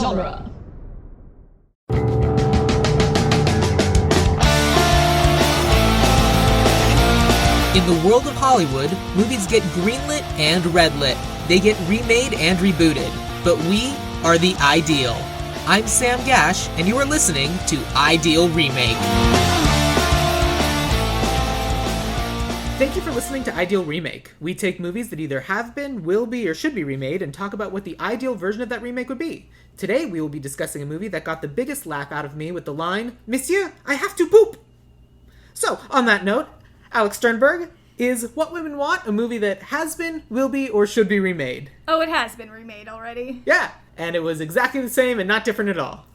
genre. In the world of Hollywood, movies get greenlit and redlit. They get remade and rebooted. But we are the ideal. I'm Sam Gasch, and you are listening to Ideal Remake. Thank you for listening to Ideal Remake. We take movies that either have been, will be, or should be remade and talk about what the ideal version of that remake would be. Today, we will be discussing a movie that got the biggest laugh out of me with the line, "Monsieur, I have to poop!" So, on that note, Alix Sternberg, is What Women Want a movie that has been, will be, or should be remade? Oh, it has been remade already. Yeah, and it was exactly the same and not different at all.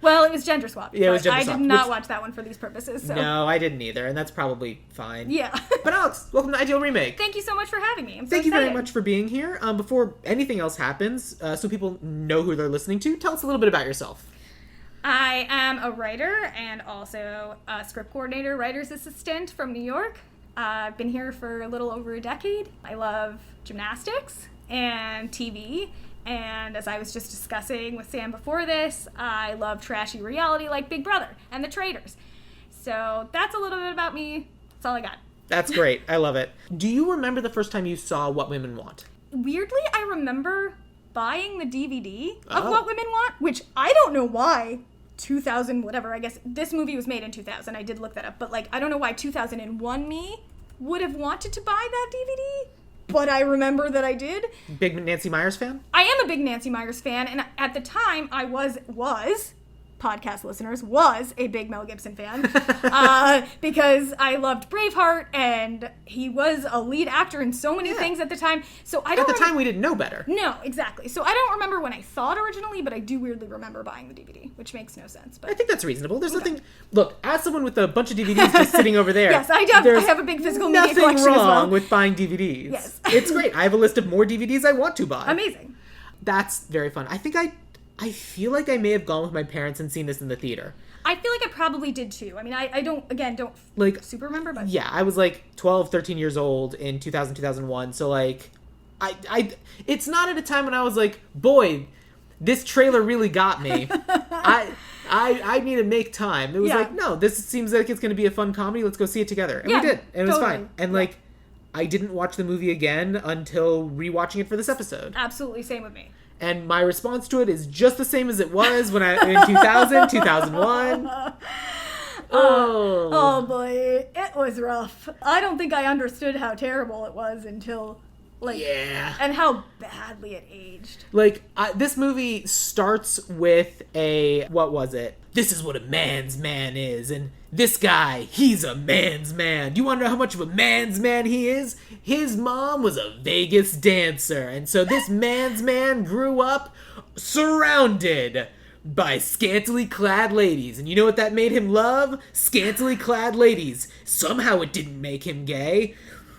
Well, it was gender swap. Yeah, it was gender I swap. did not watch that one for these purposes. So. No, I didn't either, and that's probably fine. Yeah. But Alix, welcome to Ideal Remake. Thank you so much for having me. I'm so Thank you excited. very much for being here. Before anything else happens, so people know who they're listening to, tell us a little bit about yourself. I am a writer and also a script coordinator, writer's assistant from New York. I've been here for a little over a decade. I love gymnastics and TV. And as I was just discussing with Sam before this, I love trashy reality like Big Brother and The Traitors. So that's a little bit about me. That's all I got. That's great. I love it. Do you remember the first time you saw What Women Want? Weirdly, I remember buying the DVD of What Women Want, which I don't know why 2000, whatever, I guess this movie was made in 2000. I did look that up. But, I don't know why 2001 me would have wanted to buy that DVD. But I remember that I did. Big Nancy Meyers fan? I am a big Nancy Meyers fan, and at the time I was podcast listeners, was a big Mel Gibson fan because I loved Braveheart, and he was a lead actor in so many things at the time. So I don't. At the time, we didn't know better. No, exactly. So I don't remember when I saw it originally, but I do weirdly remember buying the DVD, which makes no sense. But I think that's reasonable. There's nothing. Look, as someone with a bunch of DVDs just sitting over there, yes, I have a big physical media collection nothing wrong as well. with buying DVDs. Yes, it's great. I have a list of more DVDs I want to buy. Amazing. That's very fun. I feel like I may have gone with my parents and seen this in the theater. I feel like I probably did too. I mean, I don't super remember, but... Yeah, I was 12, 13 years old in 2000, 2001, so it's not at a time when I was boy, this trailer really got me. I need to make time. It was no, this seems like it's going to be a fun comedy, let's go see it together. And we did, and it was fine. And I didn't watch the movie again until rewatching it for this episode. Absolutely, same with me. And my response to it is just the same as it was when in 2000, 2001. Oh boy, it was rough. I don't think I understood how terrible it was until, and how badly it aged. This movie starts with what was it? This is what a man's man is, and this guy, he's a man's man. Do you want to know how much of a man's man he is? His mom was a Vegas dancer, and so this man's man grew up surrounded by scantily clad ladies. And you know what that made him love? Scantily clad ladies. Somehow it didn't make him gay.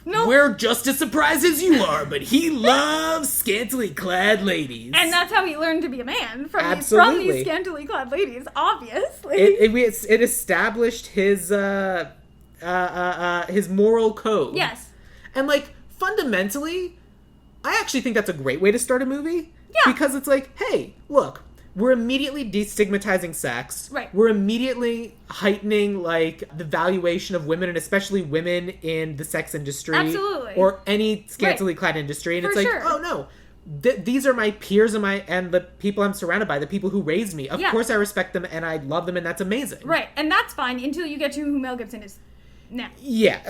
No. We're just as surprised as you are, but he loves scantily clad ladies. And that's how he learned to be a man, from these scantily clad ladies, obviously. It established his moral code. Yes. And, fundamentally, I actually think that's a great way to start a movie. Yeah. Because it's hey, look, we're immediately destigmatizing sex. Right. We're immediately heightening, the valuation of women, and especially women in the sex industry. Absolutely. Or any scantily clad industry. And For it's sure. oh no, these are my peers and the people I'm surrounded by, the people who raised me. Of course I respect them and I love them, and that's amazing. Right. And that's fine until you get to who Mel Gibson is now. Yeah.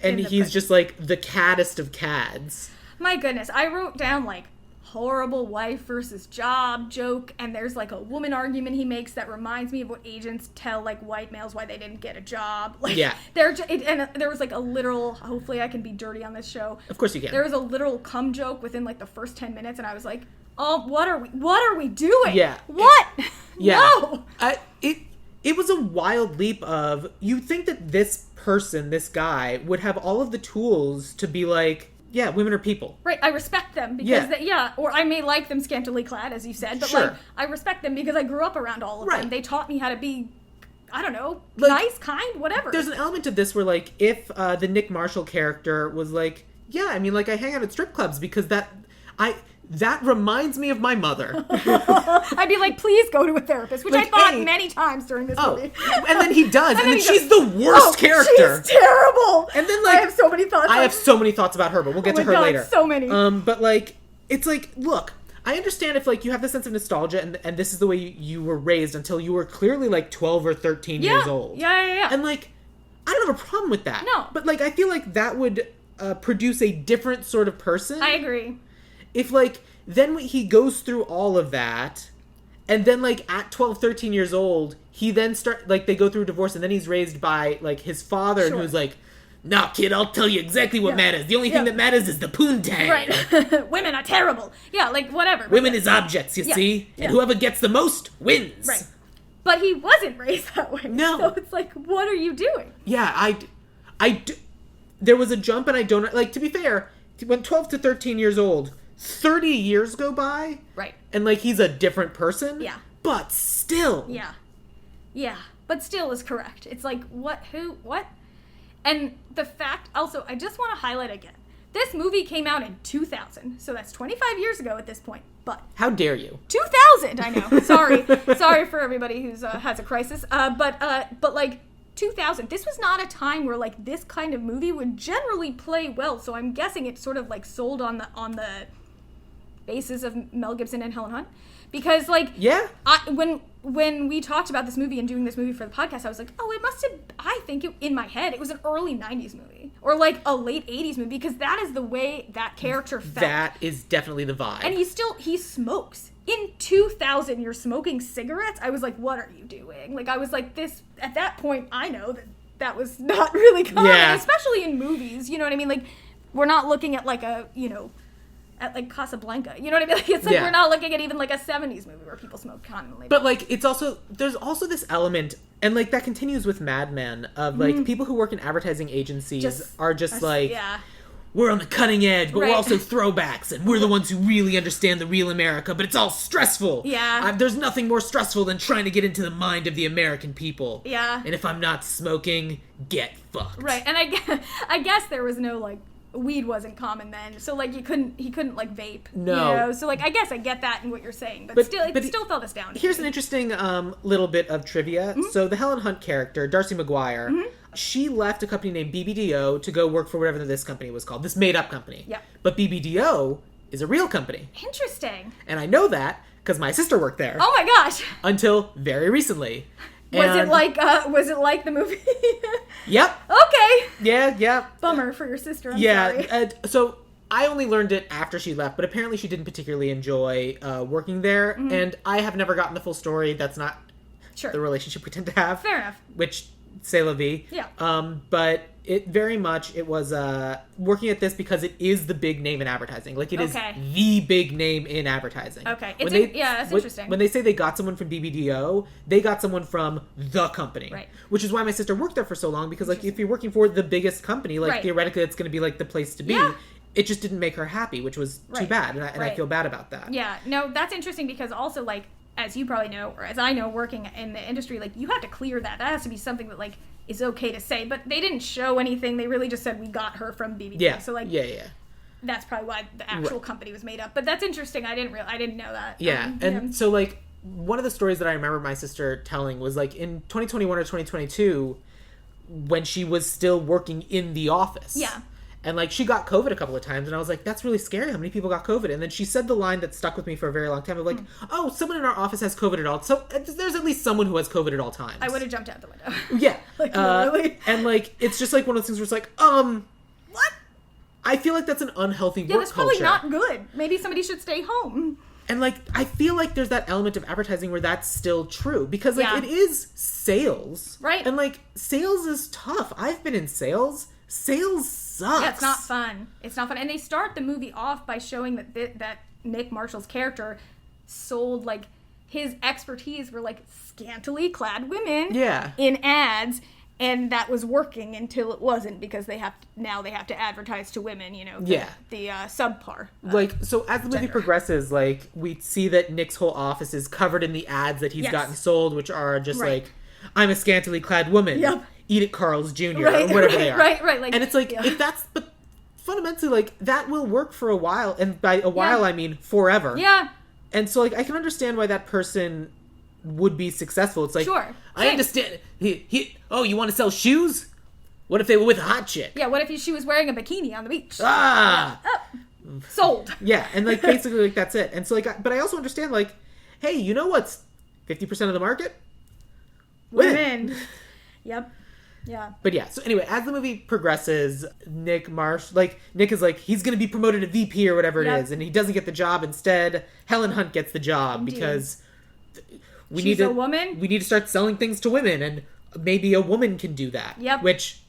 And he's just the caddest of cads. My goodness. I wrote down, horrible wife versus job joke, and there's a woman argument he makes that reminds me of what agents tell white males why they didn't get a job. And there was a literal, hopefully I can be dirty on this show. Of course you can. There was a literal cum joke within the first 10 minutes, and I was oh, what are we doing? Yeah. What? Yeah. No. It was a wild leap of, you'd think that this person, this guy, would have all of the tools to be yeah, women are people. Right, I respect them because or I may like them scantily clad, as you said, but sure. I respect them because I grew up around all of right. them. They taught me how to be, I don't know, nice, kind, whatever. There's an element of this where if the Nick Marshall character was yeah, I mean I hang out at strip clubs because that reminds me of my mother. I'd be like, please go to a therapist, which I thought many times during this movie. And then he does, and then she's the worst character. She's terrible. And then, I have so many thoughts. I have so many thoughts about her, but we'll get to her later. So many. But like, it's like, look, I understand if like you have the sense of nostalgia and this is the way you were raised until you were clearly like 12 or 13 years old. Yeah. And like, I don't have a problem with that. No. But like, I feel like that would produce a different sort of person. I agree. If like, then he goes through all of that, and then like at 12, 13 years old, he then they go through a divorce, and then he's raised by like his father, and who's like, nah, kid, I'll tell you exactly what matters. The only thing that matters is the poontang. Right. Women are terrible. Yeah, like whatever. Women is objects, you see? And whoever gets the most wins. Right. But he wasn't raised that way. No. So it's like, what are you doing? Yeah, there was a jump, and I don't, like, to be fair, when 12 to 13 years old, 30 years go by. Right. And, like, he's a different person. Yeah. But still. Yeah. Yeah. But still is correct. It's like, what? And the fact, also, I just want to highlight again, this movie came out in 2000, so that's 25 years ago at this point, but... How dare you? 2000, I know. Sorry for everybody who's has a crisis. But like, 2000, this was not a time where, like, this kind of movie would generally play well, so I'm guessing it sort of, like, sold on the basis of Mel Gibson and Helen Hunt. Because, like... Yeah? When we talked about this movie and doing this movie for the podcast, I was like, oh, it must have, I think in my head, it was an early 90s movie. Or like a late 80s movie, because that is the way that character felt. That is definitely the vibe. And he smokes. In 2000, you're smoking cigarettes? I was like, what are you doing? Like, I was like, at that point, I know that was not really common, especially in movies, you know what I mean? Like, we're not looking at like a, at like Casablanca, you know what I mean? Like, it's like we're not looking at even like a 70s movie where people smoke constantly. But like, there's also this element, and like that continues with Mad Men, of like people who work in advertising agencies are just like, we're on the cutting edge, but we're also throwbacks, and we're the ones who really understand the real America, but it's all stressful. Yeah. There's nothing more stressful than trying to get into the mind of the American people. Yeah. And if I'm not smoking, get fucked. Right, and I guess there was no like, weed wasn't common then, so like he couldn't like vape. No. So like I guess I get that in what you're saying, but still it still felt astounding. Here's an interesting little bit of trivia. So the Helen Hunt character, Darcy McGuire, she left a company named BBDO to go work for whatever this company was called, this made-up company. Yeah. But BBDO is a real company. Interesting. And I know that because my sister worked there. Oh my gosh. Until very recently. Was it like the movie? Yep. Okay. Yeah. Bummer for your sister. I'm sorry. So I only learned it after she left, but apparently she didn't particularly enjoy working there, and I have never gotten the full story. That's not the relationship we tend to have. Fair enough. Which, c'est la vie. Yeah. But it was working at this because it is the big name in advertising. Like, it is the big name in advertising. Okay. That's interesting. When they say they got someone from BBDO, they got someone from the company. Right. Which is why my sister worked there for so long, because, like, if you're working for the biggest company, like, theoretically it's going to be, like, the place to be. Yeah. It just didn't make her happy, which was too bad, and I feel bad about that. Yeah. No, that's interesting, because also, like, as you probably know, or as I know, working in the industry, like, you have to clear that. That has to be something that, like, is okay to say, but they didn't show anything. They really just said we got her from BBD. Yeah. So like, that's probably why the actual company was made up. But that's interesting. I didn't know that. Yeah, so like one of the stories that I remember my sister telling was like in 2021 or 2022 when she was still working in the office. Yeah. And, like, she got COVID a couple of times, and I was like, that's really scary how many people got COVID. And then she said the line that stuck with me for a very long time of, like, oh, someone in our office has COVID at all. So there's at least someone who has COVID at all times. I would have jumped out the window. Yeah. Like, literally. And, like, it's just, like, one of those things where it's like, what? I feel like that's an unhealthy work that's culture. Probably not good. Maybe somebody should stay home. And, like, I feel like there's that element of advertising where that's still true. Because, like, it is sales. Right. And, like, sales is tough. I've been in sales. Sales sucks. Yeah, it's not fun. It's not fun. And they start the movie off by showing that Nick Marshall's character sold, like, his expertise were, like, scantily clad women in ads. And that was working until it wasn't, because they have to advertise to women, you know, the subpar. Like, so as the movie progresses, like, we see that Nick's whole office is covered in the ads that he's gotten sold, which are just like, I'm a scantily clad woman. Yep. Eat it, Carl's Jr. or whatever they are. Right. Like, and it's like, if that's, but fundamentally, like, that will work for a while. And by a while, I mean forever. Yeah. And so, like, I can understand why that person would be successful. It's like, sure. I understand. Oh, you want to sell shoes? What if they were with a hot chick? Yeah, what if she was wearing a bikini on the beach? Ah! Yeah. Oh. Sold. Yeah, and, like, basically, like, that's it. And so, like, but I also understand, like, hey, you know what's 50% of the market? Women. Yep. Yeah. But yeah, so anyway, as the movie progresses, Nick is like, he's going to be promoted to VP or whatever it is, and he doesn't get the job. Instead, Helen Hunt gets the job because she's a woman. We need to start selling things to women, and maybe a woman can do that. Yep. Which,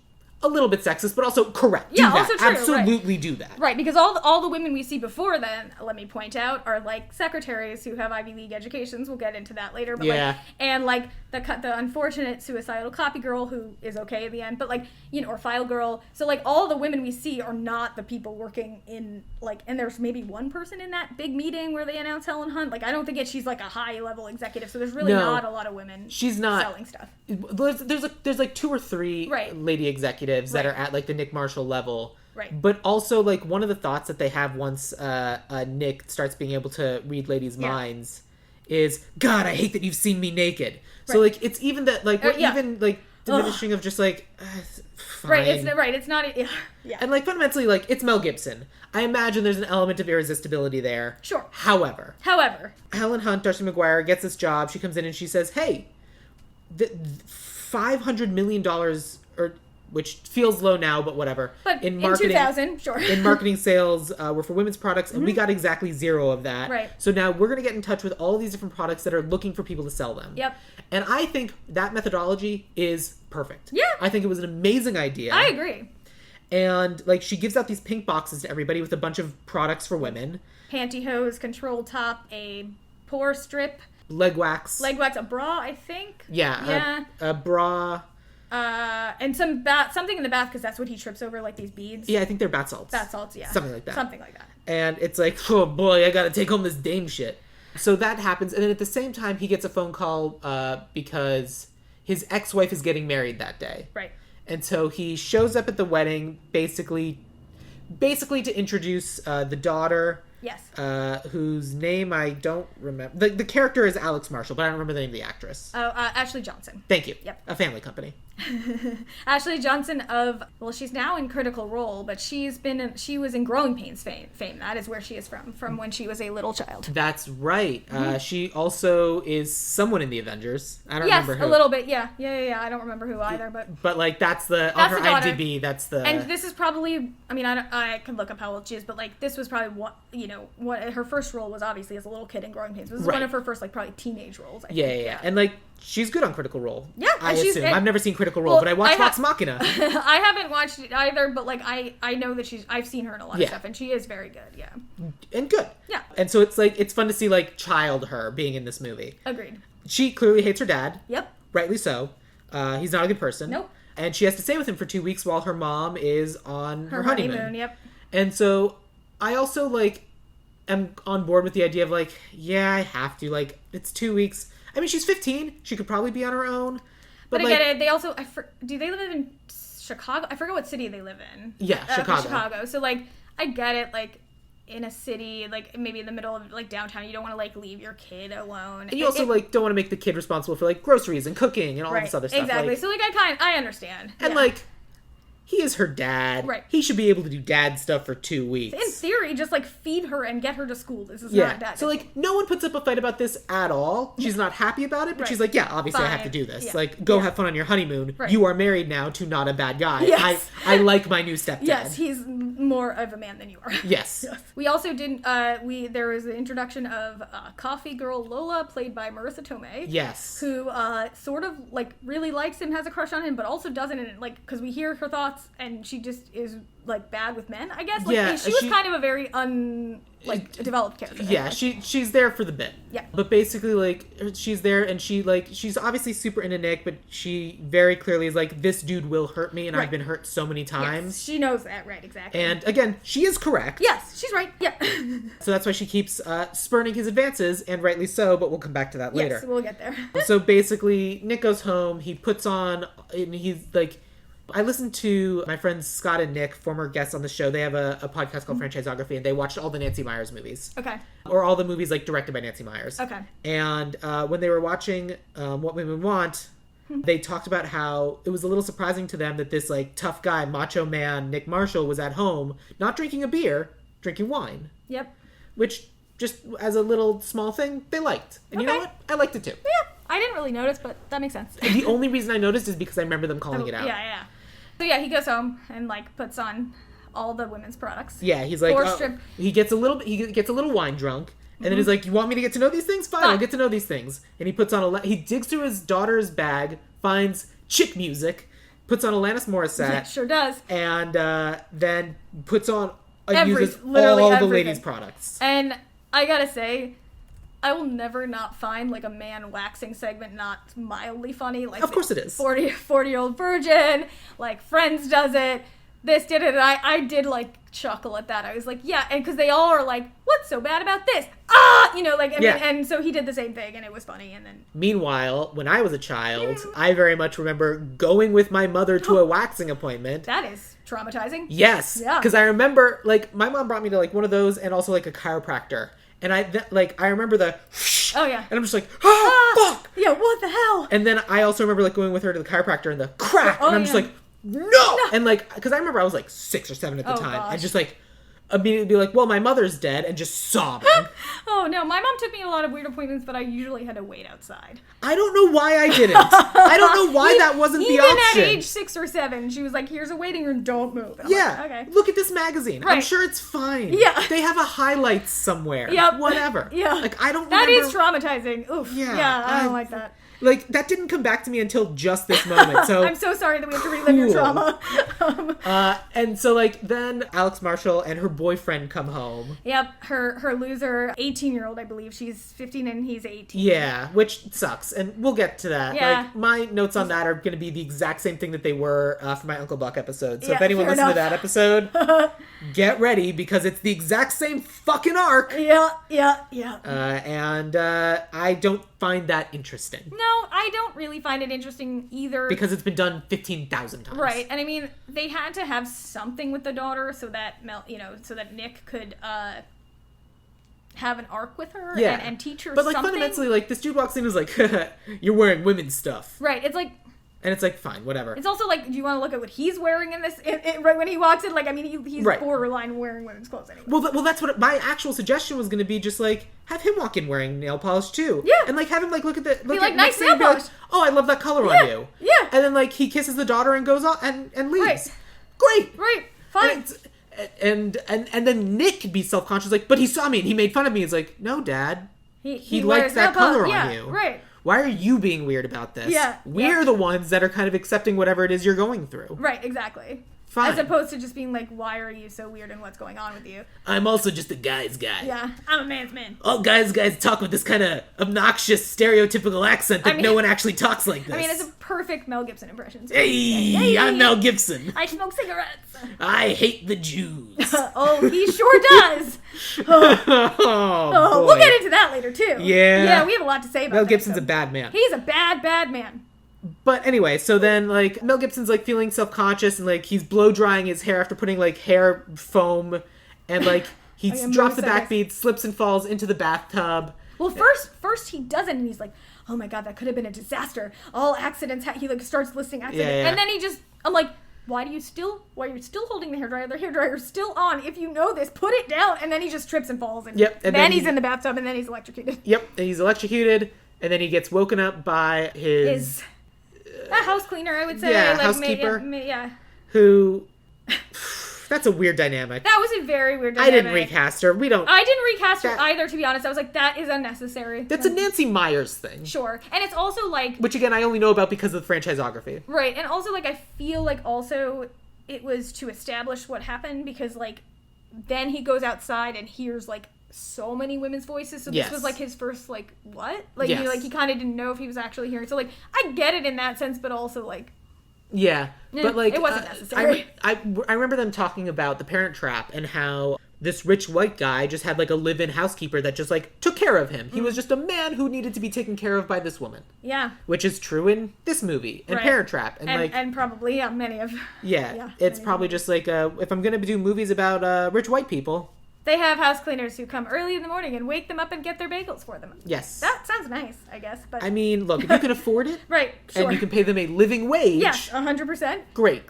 a little bit sexist, but also correct. Yeah, do that. also true. Absolutely do that. Right, because all the women we see before then, let me point out, are like secretaries who have Ivy League educations. We'll get into that later. But the unfortunate suicidal copy girl who is okay at the end, but like, you know, or file girl. So like all the women we see are not the people working in like, and there's maybe one person in that big meeting where they announce Helen Hunt. Like I don't think she's like a high level executive. So there's really not a lot of women. She's not selling stuff. There's like 2 or 3 lady executives that are at like the Nick Marshall level. Right. But also like one of the thoughts that they have once Nick starts being able to read ladies' minds is, God, I hate that you've seen me naked. So like it's even that like we're even like diminishing of just like fine. It's not yeah. And like fundamentally like it's Mel Gibson. I imagine there's an element of irresistibility there. Sure. However, Helen Hunt, Darcy McGuire, gets this job. She comes in and she says, hey, $500 million or which feels low now, but whatever. But in marketing, 2000, sure. in marketing sales were for women's products, and we got exactly 0 of that. Right. So now we're going to get in touch with all these different products that are looking for people to sell them. Yep. And I think that methodology is perfect. Yeah. I think it was an amazing idea. I agree. And, like, she gives out these pink boxes to everybody with a bunch of products for women. Pantyhose, control top, a pore strip. Leg wax. A bra, I think. Yeah. A bra. And something in the bath, because that's what he trips over, like these beads. Yeah, I think they're bath salts. Bath salts, yeah. Something like that. And it's like, oh boy, I gotta take home this dame shit. So that happens, and then at the same time, he gets a phone call because his ex-wife is getting married that day. Right. And so he shows up at the wedding, basically to introduce the daughter. Yes. Whose name I don't remember. The character is Alix Marshall, but I don't remember the name of the actress. Oh, Ashley Johnson. Thank you. Yep. A family company. Ashley Johnson she's now in Critical Role, but she was in Growing Pains fame. That is where she is from when she was a little child. That's right. She also is someone in the Avengers. I don't remember who. Yes, a little bit, yeah. I don't remember who either, but like that's on her IMDb, that's the... And this is probably, I mean, I can look up how old she is, but like this was probably what her first role was obviously as a little kid in Growing Pains. This is one of her first like probably teenage roles, I think. Yeah. And like she's good on Critical Role. Yeah, I assume. I've never seen Critical Role, but I watched Vox Machina. I haven't watched it either, but like I know that I've seen her in a lot of stuff, and she is very good. Yeah, and good. Yeah, and so it's like it's fun to see like child her being in this movie. Agreed. She clearly hates her dad. Yep. Rightly so. He's not a good person. Nope. And she has to stay with him for 2 weeks while her mom is on her honeymoon. Yep. And so I also like am on board with the idea of like, yeah, I have to, like, it's 2 weeks. I mean, she's 15. She could probably be on her own. But I get it. They also, do they live in Chicago? I forget what city they live in. Yeah, Chicago. Chicago. So, like, I get it, like, in a city, like, maybe in the middle of, like, downtown, you don't want to, like, leave your kid alone. And you also, like, don't want to make the kid responsible for, like, groceries and cooking and all this other stuff. Exactly. Like, so, like, I understand. And, like, he is her dad. Right. He should be able to do dad stuff for 2 weeks. In theory, just, like, feed her and get her to school. This is not dad. So, like, no one puts up a fight about this at all. She's not happy about it, but she's like, yeah, obviously I have to do this. Yeah. Like, go have fun on your honeymoon. Right. You are married now to not a bad guy. Yes. I like my new stepdad. Yes, he's more of a man than you are. Yes. We also didn't, there was the introduction of Coffee Girl Lola, played by Marissa Tomei. Yes. Who sort of, like, really likes him, has a crush on him, but also doesn't, and, like, because we hear her thoughts, and she just is, like, bad with men, I guess. Like, she was kind of a very developed character. Yeah, she's there for the bit. Yeah. But basically, like, she's there, and she's obviously super into Nick, but she very clearly is like, this dude will hurt me, and I've been hurt so many times. Yes, she knows that, right, exactly. And, again, she is correct. Yes, she's right, yeah. So that's why she keeps spurning his advances, and rightly so, but we'll come back to that later. Yes, we'll get there. So basically, Nick goes home, he puts on, and he's like, I listened to my friends Scott and Nick, former guests on the show. They have a podcast called Franchisography, and they watched all the Nancy Meyers movies. Okay. Or all the movies, like, directed by Nancy Meyers. Okay. And when they were watching What Women Want, they talked about how it was a little surprising to them that this, like, tough guy, macho man, Nick Marshall, was at home, not drinking a beer, drinking wine. Yep. Which, just as a little small thing, they liked. And you know what? I liked it too. Yeah. I didn't really notice, but that makes sense. And the only reason I noticed is because I remember them calling it out. Yeah. So yeah, he goes home and, like, puts on all the women's products. Yeah, he's like, he gets a little wine drunk, and then he's like, you want me to get to know these things? Fine, I'll get to know these things. And he puts on he digs through his daughter's bag, finds chick music, puts on Alanis Morissette. Yeah, sure does. And then puts on, uses literally all everything. the ladies' products. And I gotta say, I will never not find, like, a man waxing segment not mildly funny. Like, of course it is. 40-year-old virgin, like, Friends does it, this did it, and I did, like, chuckle at that. I was like, yeah, and because they all are like, what's so bad about this? You know, like, I mean, and so he did the same thing, and it was funny, and then... Meanwhile, when I was a child, I very much remember going with my mother to a waxing appointment. That is traumatizing. Yes. Yeah. Because I remember, like, my mom brought me to, like, one of those, and also, like, a chiropractor. And I remember the... Oh, yeah. And I'm just like, fuck! Yeah, what the hell? And then I also remember, like, going with her to the chiropractor and the crack! And I'm just like, no! And, like, because I remember I was, like, 6 or 7 at the time. Gosh. And just, like, immediately be like, well, my mother's dead, and just sobbing. Oh, no. My mom took me to a lot of weird appointments, but I usually had to wait outside. I don't know why I didn't. I don't know why that wasn't the option. Even at age 6 or 7, she was like, here's a waiting room, don't move. And I'm Yeah. like, okay. Look at this magazine. Right. I'm sure it's fine. Yeah. They have a highlights somewhere. Yep. Whatever. Yeah. Like, I don't That remember... is traumatizing. Oof. Yeah. I don't like that. Like, that didn't come back to me until just this moment, so... I'm so sorry that we have to relive your trauma. And so, like, then Alix Marshall and her boyfriend come home. Yep, her loser, 18-year-old, I believe. She's 15 and he's 18. Yeah, which sucks, and we'll get to that. Yeah. Like, my notes on that are going to be the exact same thing that they were for my Uncle Buck episode. So Yeah, if anyone fair listened to enough. that episode, get ready, because it's the exact same fucking arc. Yeah. And I don't find that interesting. No, I don't really find it interesting either. Because it's been done 15,000 times. Right, and I mean, they had to have something with the daughter so that so that Nick could have an arc with her and teach her But, like, something. fundamentally, like, this dude walks in and is like, you're wearing women's stuff. Right, it's like... And it's like, fine, whatever. It's also like, do you want to look at what he's wearing in this, right when he walks in? Like, I mean, he's Right. borderline wearing women's clothes anyway. Well, that's what my actual suggestion was going to be. Just like have him walk in wearing nail polish too. Yeah. And like have him like look at the Be like, at nice Nick's nail and be like, polish. oh, I love that color on you. Yeah. And then like he kisses the daughter and goes off and leaves. Right. Great. Right. Fine. And then Nick be self conscious like, but he saw me and he made fun of me. It's like, no, Dad. He likes wears that nail polish. color Yeah, on you. Right. Why are you being weird about this? Yeah, We're the ones that are kind of accepting whatever it is you're going through. Right, exactly. Fine. As opposed to just being like, why are you so weird and what's going on with you? I'm also just a guy's guy. Yeah, I'm a man's man. All guys talk with this kind of obnoxious, stereotypical accent that no one actually talks like this. I mean, it's a perfect Mel Gibson impression. So Hey, I'm Mel Gibson. I smoke cigarettes. I hate the Jews. Oh, he sure does. Oh, we'll get into that later, too. Yeah. Yeah, we have a lot to say about Mel that, Gibson's so. a bad man. He's a bad, bad man. But anyway, so then, like, Mel Gibson's, like, feeling self-conscious, and, like, he's blow-drying his hair after putting, like, hair foam, and, like, he drops the backbeat, slips and falls into the bathtub. Well, first he doesn't, and he's like, oh my god, that could have been a disaster. All accidents, he, like, starts listing accidents. Yeah. And then I'm like, why are you still holding the hairdryer? The hairdryer's still on. If you know this, put it down. And then he just trips and falls. And then he's in the bathtub, and then he's electrocuted. Yep, and he's electrocuted, and then he gets woken up by his a house cleaner, I would say. Yeah, like, housekeeper. Yeah. Who... That's a weird dynamic. That was a very weird dynamic. I didn't recast her. I didn't recast her either, to be honest. I was like, that is unnecessary. That's a Nancy Meyers thing. Sure. And it's also like... Which, again, I only know about because of the franchisography. Right. And also, like, I feel like also it was to establish what happened because, like, then he goes outside and hears, like, so many women's voices. So this was, like, his first, like, what? Like, he kind of didn't know if he was actually hearing. So, like, I get it in that sense, but also, like... Yeah, but like it wasn't necessary. I remember them talking about The Parent Trap and how this rich white guy just had, like, a live-in housekeeper that just, like, took care of him. He was just a man who needed to be taken care of by this woman. Yeah. Which is true in this movie, and Parent Trap. And probably, many of... Yeah, it's probably just, like, if I'm gonna do movies about rich white people... They have house cleaners who come early in the morning and wake them up and get their bagels for them. Yes. That sounds nice, I guess. But I mean, look, if you can afford it... Right, sure. And you can pay them a living wage... Yes, 100%. Great.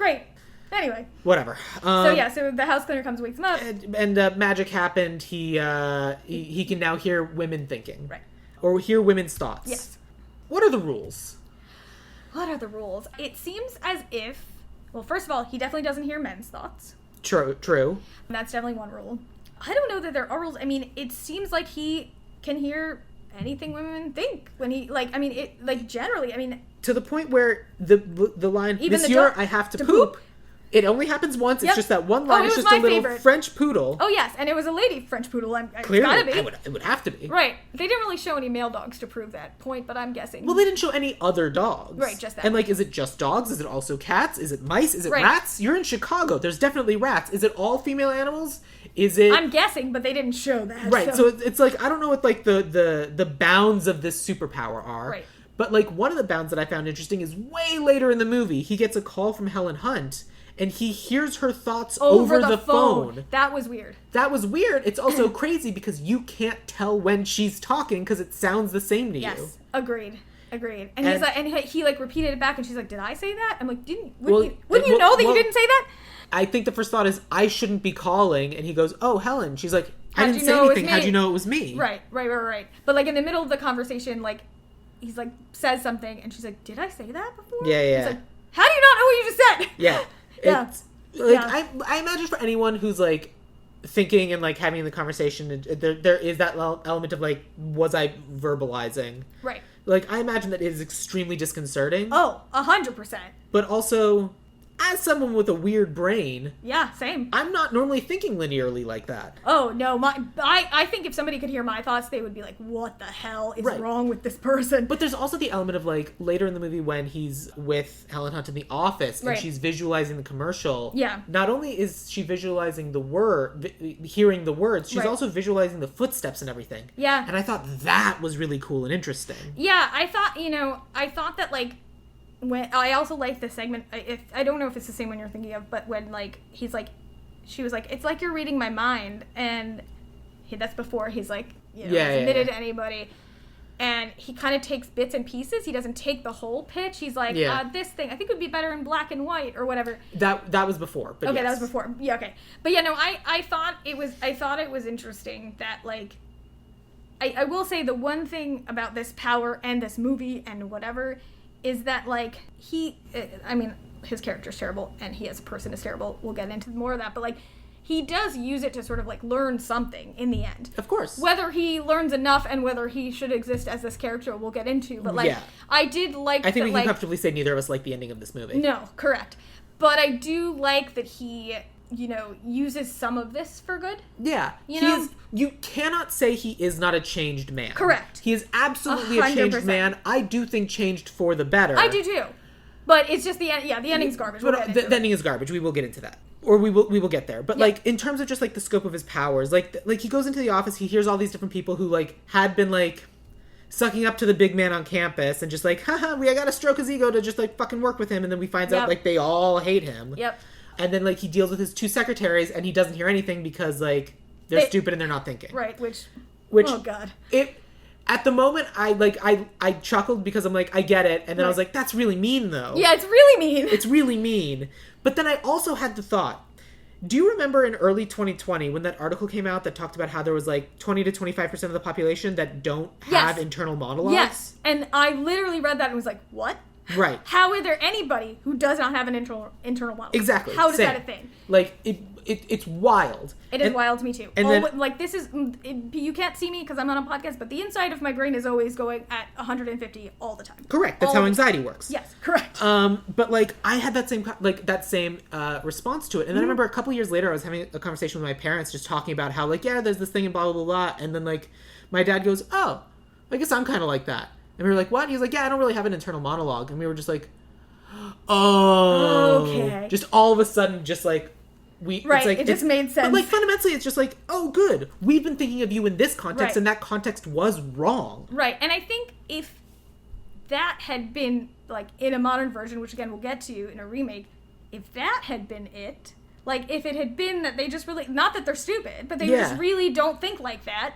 Anyway. Whatever. So the house cleaner comes, wakes him up. And magic happened. He can now hear women thinking. Right. Or hear women's thoughts. Yes. What are the rules? It seems as if... Well, first of all, he definitely doesn't hear men's thoughts. True. And that's definitely one rule. I don't know that there are rules. I mean, it seems like he can hear anything women think when he, generally, to the point where the line, even Monsieur, I have to poop. It only happens once. It's just that one line. It's just a little favorite. French poodle. Oh, yes. And it was a lady French poodle. Clearly. It's gotta be. It would have to be. Right. They didn't really show any male dogs to prove that point, but I'm guessing. Well, they didn't show any other dogs. Right, just that. And, is it just dogs? Is it also cats? Is it mice? Is it rats? You're in Chicago. There's definitely rats. Is it all female animals? Is it... I'm guessing, but they didn't show that. Right. So it's I don't know what, the bounds of this superpower are. Right. But, one of the bounds that I found interesting is way later in the movie, he gets a call from Helen Hunt, and he hears her thoughts over the phone. That was weird. It's also crazy because you can't tell when she's talking because it sounds the same to you. Yes, agreed. And he's like, and he repeated it back, and she's like, "Did I say that?" I'm like, wouldn't you know that you didn't say that? I think the first thought is, I shouldn't be calling, and he goes, "Oh, Helen." She's like, "I didn't say anything. How'd you know it was me?" Right. But in the middle of the conversation, he's says something, and she's like, "Did I say that before?" Yeah. He's like, "How do you not know what you just said?" Yeah. Yeah. I imagine for anyone who's thinking and having the conversation, there is that element of was I verbalizing? Right. I imagine that it is extremely disconcerting. Oh, 100%. But also, as someone with a weird brain, yeah, same. I'm not normally thinking linearly like that. Oh no, I think if somebody could hear my thoughts, they would be like, "What the hell is wrong with this person?" But there's also the element of later in the movie when he's with Helen Hunt in the office and she's visualizing the commercial. Yeah. Not only is she visualizing hearing the words, she's also visualizing the footsteps and everything. Yeah. And I thought that was really cool and interesting. Yeah, I thought that when I also like the segment, I don't know if it's the same one you're thinking of, but when he's she was like, "It's like you're reading my mind," and that's before he's admitted to anybody, and he kind of takes bits and pieces. He doesn't take the whole pitch. He's like, "This thing I think would be better in black and white or whatever." That was before. But okay, that was before. Yeah, okay, but yeah, no, I thought it was interesting that I will say the one thing about this power and this movie and whatever is that his character's terrible and he as a person is terrible. We'll get into more of that, but he does use it to sort of learn something in the end. Of course. Whether he learns enough and whether he should exist as this character, we'll get into. But I did I think we can comfortably say neither of us like the ending of this movie. No, correct. But I do like that he uses some of this for good. Yeah. You cannot say he is not a changed man. Correct. He is absolutely 100%. A changed man. I do think changed for the better. I do too. But it's just the ending's garbage. But the ending is garbage. We will get into that. Or we will get there. But in terms of just the scope of his powers, he goes into the office, he hears all these different people who had been sucking up to the big man on campus and just haha, I gotta stroke his ego to just fucking work with him, and then we find out they all hate him. Yep. And then he deals with his two secretaries and he doesn't hear anything because they're stupid and they're not thinking. Right, which oh god. At the moment I chuckled because I'm I get it, and then I was that's really mean though. Yeah, it's really mean. It's really mean. But then I also had the thought, do you remember in early 2020 when that article came out that talked about how there was 20 to 25% of the population that don't have internal monologues? Yes. And I literally read that and was like, what? Right. How is there anybody who does not have an internal monologue? Exactly. How is that a thing? It's wild. It is wild to me too. And this is, you can't see me because I'm on a podcast, but the inside of my brain is always going at 150 all the time. Correct. That's how anxiety works. Yes, correct. But I had that same response to it, and then I remember a couple years later I was having a conversation with my parents, just talking about how there's this thing and blah blah blah, and then my dad goes, "Oh, I guess I'm kind of like that." And we were like, "What?" He's like, "Yeah, I don't really have an internal monologue." And we were just like, "Oh." Okay. Just all of a sudden, just Right, it just made sense. But, like, fundamentally, it's just like, oh, good. We've been thinking of you in this context, and that context was wrong. Right, and I think if that had been, like, in a modern version, which, again, we'll get to in a remake, if that had been it, like, if it had been that they just really, not that they're stupid, but they just really don't think like that.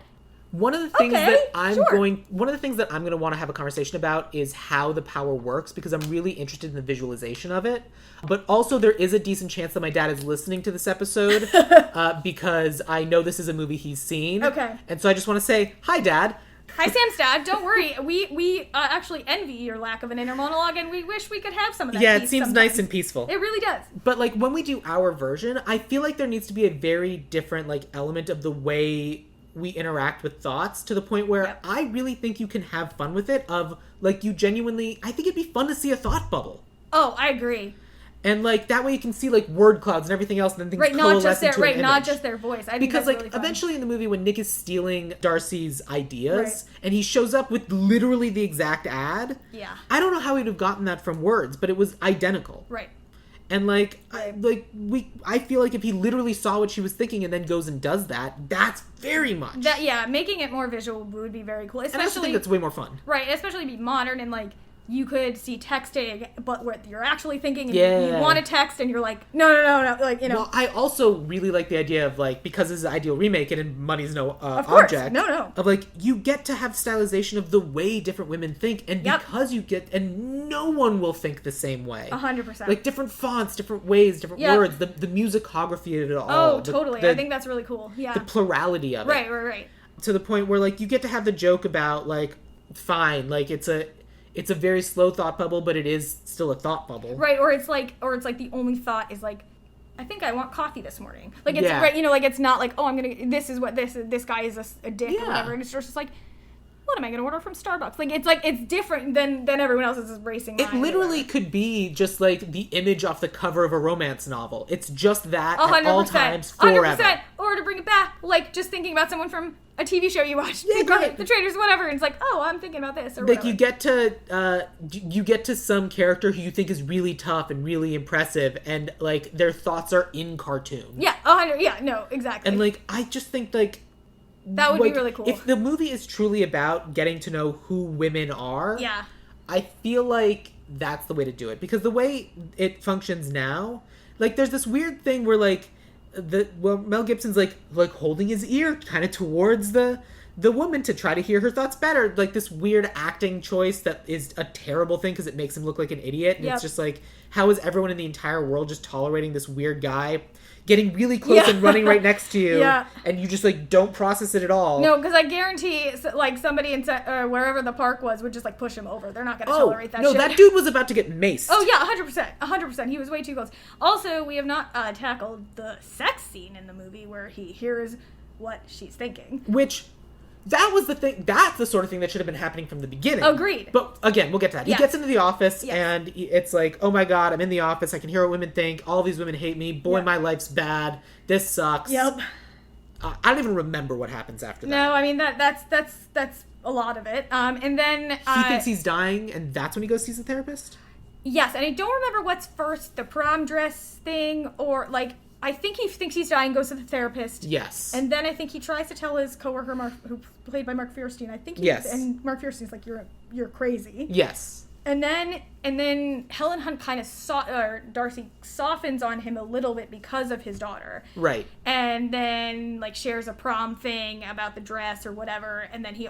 One of the things that I'm going to want to have a conversation about is how the power works, because I'm really interested in the visualization of it. But also there is a decent chance that my dad is listening to this episode because I know this is a movie he's seen. Okay. And so I just want to say, hi, Dad. Hi, Sam's dad. Don't worry. We actually envy your lack of an inner monologue, and we wish we could have some of that. Yeah, it seems nice and peaceful. It really does. But, like, when we do our version, I feel like there needs to be a very different, like, element of the way we interact with thoughts, to the point where I really think you can have fun with it, of, like, you genuinely, I think it'd be fun to see a thought bubble. Oh, I agree. And, like, that way you can see, like, word clouds and everything else, and then things coalesce into an image. Not just their voice. I think because, that's like, really fun. eventually in the movie, when Nick is stealing Darcy's ideas, and he shows up with literally the exact ad, I don't know how he'd have gotten that from words, but it was identical. Right. And, like, I feel like if he literally saw what she was thinking and then goes and does that, that's very much. Making it more visual would be very cool. Especially, and I also think that's way more fun. Right, especially be modern and, like, you could see texting, but what you're actually thinking, and you want to text, and you're like, no, like, you know. Well, I also really like the idea of, like, because this is an ideal remake, and money's no of course. object. No. Of, like, you get to have stylization of the way different women think, and because you get, and no one will think the same way. 100%. Like, different fonts, different ways, different words, the musicography of it all. Oh, totally. I think that's really cool. Yeah. The plurality of it. Right. To the point where, like, you get to have the joke about, like, fine, like, it's a very slow thought bubble, but it is still a thought bubble. Right, or it's like the only thought is like, I think I want coffee this morning. Like, it's right, you know, like, it's not like, oh, this guy is a dick or whatever. And it's just like, what am I going to order from Starbucks? Like, it's different than everyone else's racing mind. It literally could be just, like, the image off the cover of a romance novel. It's just that 100%, at all times, forever. 100%. Or to bring it back, like, just thinking about someone from a TV show you watched. Yeah, great. The Traders, whatever. And it's like, oh, I'm thinking about this, or like, whatever. you get to some character who you think is really tough and really impressive, and, like, their thoughts are in cartoon. Yeah, 100, yeah, no, exactly. And, like, I just think, like, that would be really cool. If the movie is truly about getting to know who women are, I feel like that's the way to do it. Because the way it functions now, like, there's this weird thing where, like, Mel Gibson's, like holding his ear kind of towards the woman to try to hear her thoughts better. Like, this weird acting choice that is a terrible thing because it makes him look like an idiot. And it's just like, how is everyone in the entire world just tolerating this weird guy getting really close and running right next to you, and you just, like, don't process it at all? No, because I guarantee, like, somebody in wherever the park was would just, like, push him over. They're not going to tolerate that shit. No, that dude was about to get maced. Oh, yeah, 100%. 100%. He was way too close. Also, we have not tackled the sex scene in the movie where he hears what she's thinking. Which... that was the thing. That's the sort of thing that should have been happening from the beginning. Agreed. But again, we'll get to that. He gets into the office, and it's like, oh my god, I'm in the office. I can hear what women think. All these women hate me. Boy, my life's bad. This sucks. Yep. I don't even remember what happens after that. No, I mean that's a lot of it. And then he thinks he's dying, and that's when he goes sees the therapist. Yes, and I don't remember what's first, the prom dress thing, or, like, I think he thinks he's dying, goes to the therapist. Yes. And then I think he tries to tell his coworker, who played by Mark Fierstein, I think and Mark Fierstein's like, you're crazy. Yes. And then Helen Hunt kind of Darcy softens on him a little bit because of his daughter. Right. And then, like, shares a prom thing about the dress or whatever, and then he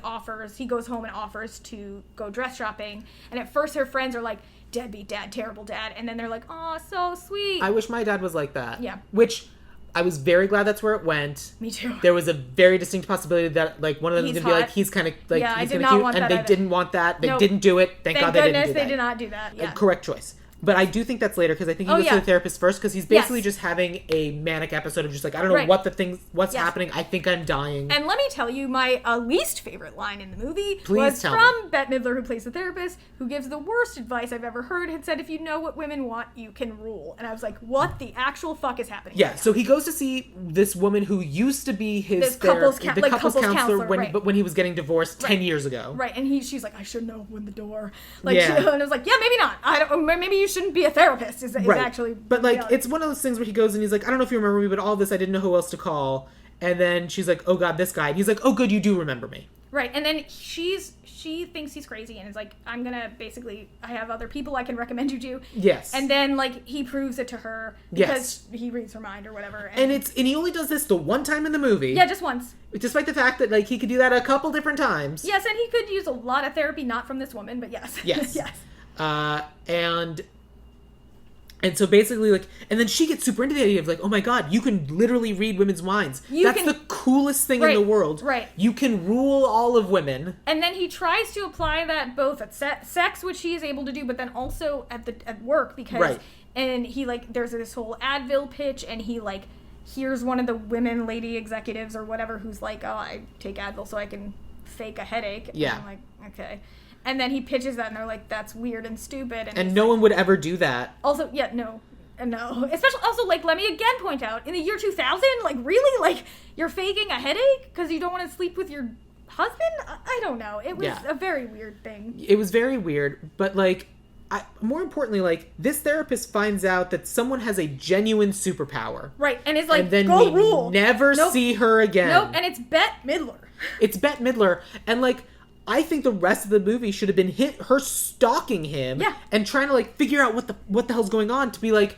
goes home and offers to go dress shopping. And at first her friends are like, deadbeat dad, terrible dad. And then they're like, oh, so sweet. I wish my dad was like that. Yeah. Which, I was very glad that's where it went. Me too. There was a very distinct possibility that, like, one of them was going to be like, he's kind of, like, he's kind of cute. And they didn't want that. They didn't do it. Thank God they didn't do that. They did not do that. Yeah. Correct choice. But I do think that's later, because I think he goes to the therapist first, because he's basically just having a manic episode of just like, I don't know what's happening. I think I'm dying. And let me tell you, my least favorite line in the movie was from Bette Midler, who plays the therapist, who gives the worst advice I've ever heard, had said, if you know what women want, you can rule. And I was like, what the actual fuck is happening? Yeah, so he goes to see this woman who used to be his couples counselor when he was getting divorced 10 years ago. Right, and she's like, I shouldn't have opened the door. Like, and I was like, yeah, maybe not. Maybe you shouldn't be a therapist is actually... But, like, it's one of those things where he goes and he's like, I don't know if you remember me, but all of this, I didn't know who else to call. And then she's like, oh, God, this guy. And he's like, oh, good, you do remember me. Right, and then she thinks he's crazy and is like, I'm gonna basically, I have other people I can recommend you to. Yes. And then, like, he proves it to her because he reads her mind or whatever. And he only does this the one time in the movie. Yeah, just once. Despite the fact that, like, he could do that a couple different times. Yes, and he could use a lot of therapy, not from this woman, but yes. Yes. Yes. And so basically, like, and then she gets super into the idea of, like, oh my God, you can literally read women's minds. That's the coolest thing in the world. Right. You can rule all of women. And then he tries to apply that both at sex, which he is able to do, but then also at work, because... Right. And he, like, there's this whole Advil pitch, and he, like, hears one of the women lady executives or whatever who's like, oh, I take Advil so I can fake a headache. Yeah. And I'm like, okay. And then he pitches that, and they're like, that's weird and stupid. And no one would ever do that. Also, yeah, no. Especially, also, like, let me again point out, in the year 2000, like, really? Like, you're faking a headache because you don't want to sleep with your husband? I don't know. It was a very weird thing. It was very weird, but, like, more importantly, like, this therapist finds out that someone has a genuine superpower. Right, and it's like, and then go we rule. Never see her again. Nope, and it's Bette Midler. It's Bette Midler, and, like, I think the rest of the movie should have been her stalking him and trying to, like, figure out what the hell's going on, to be like,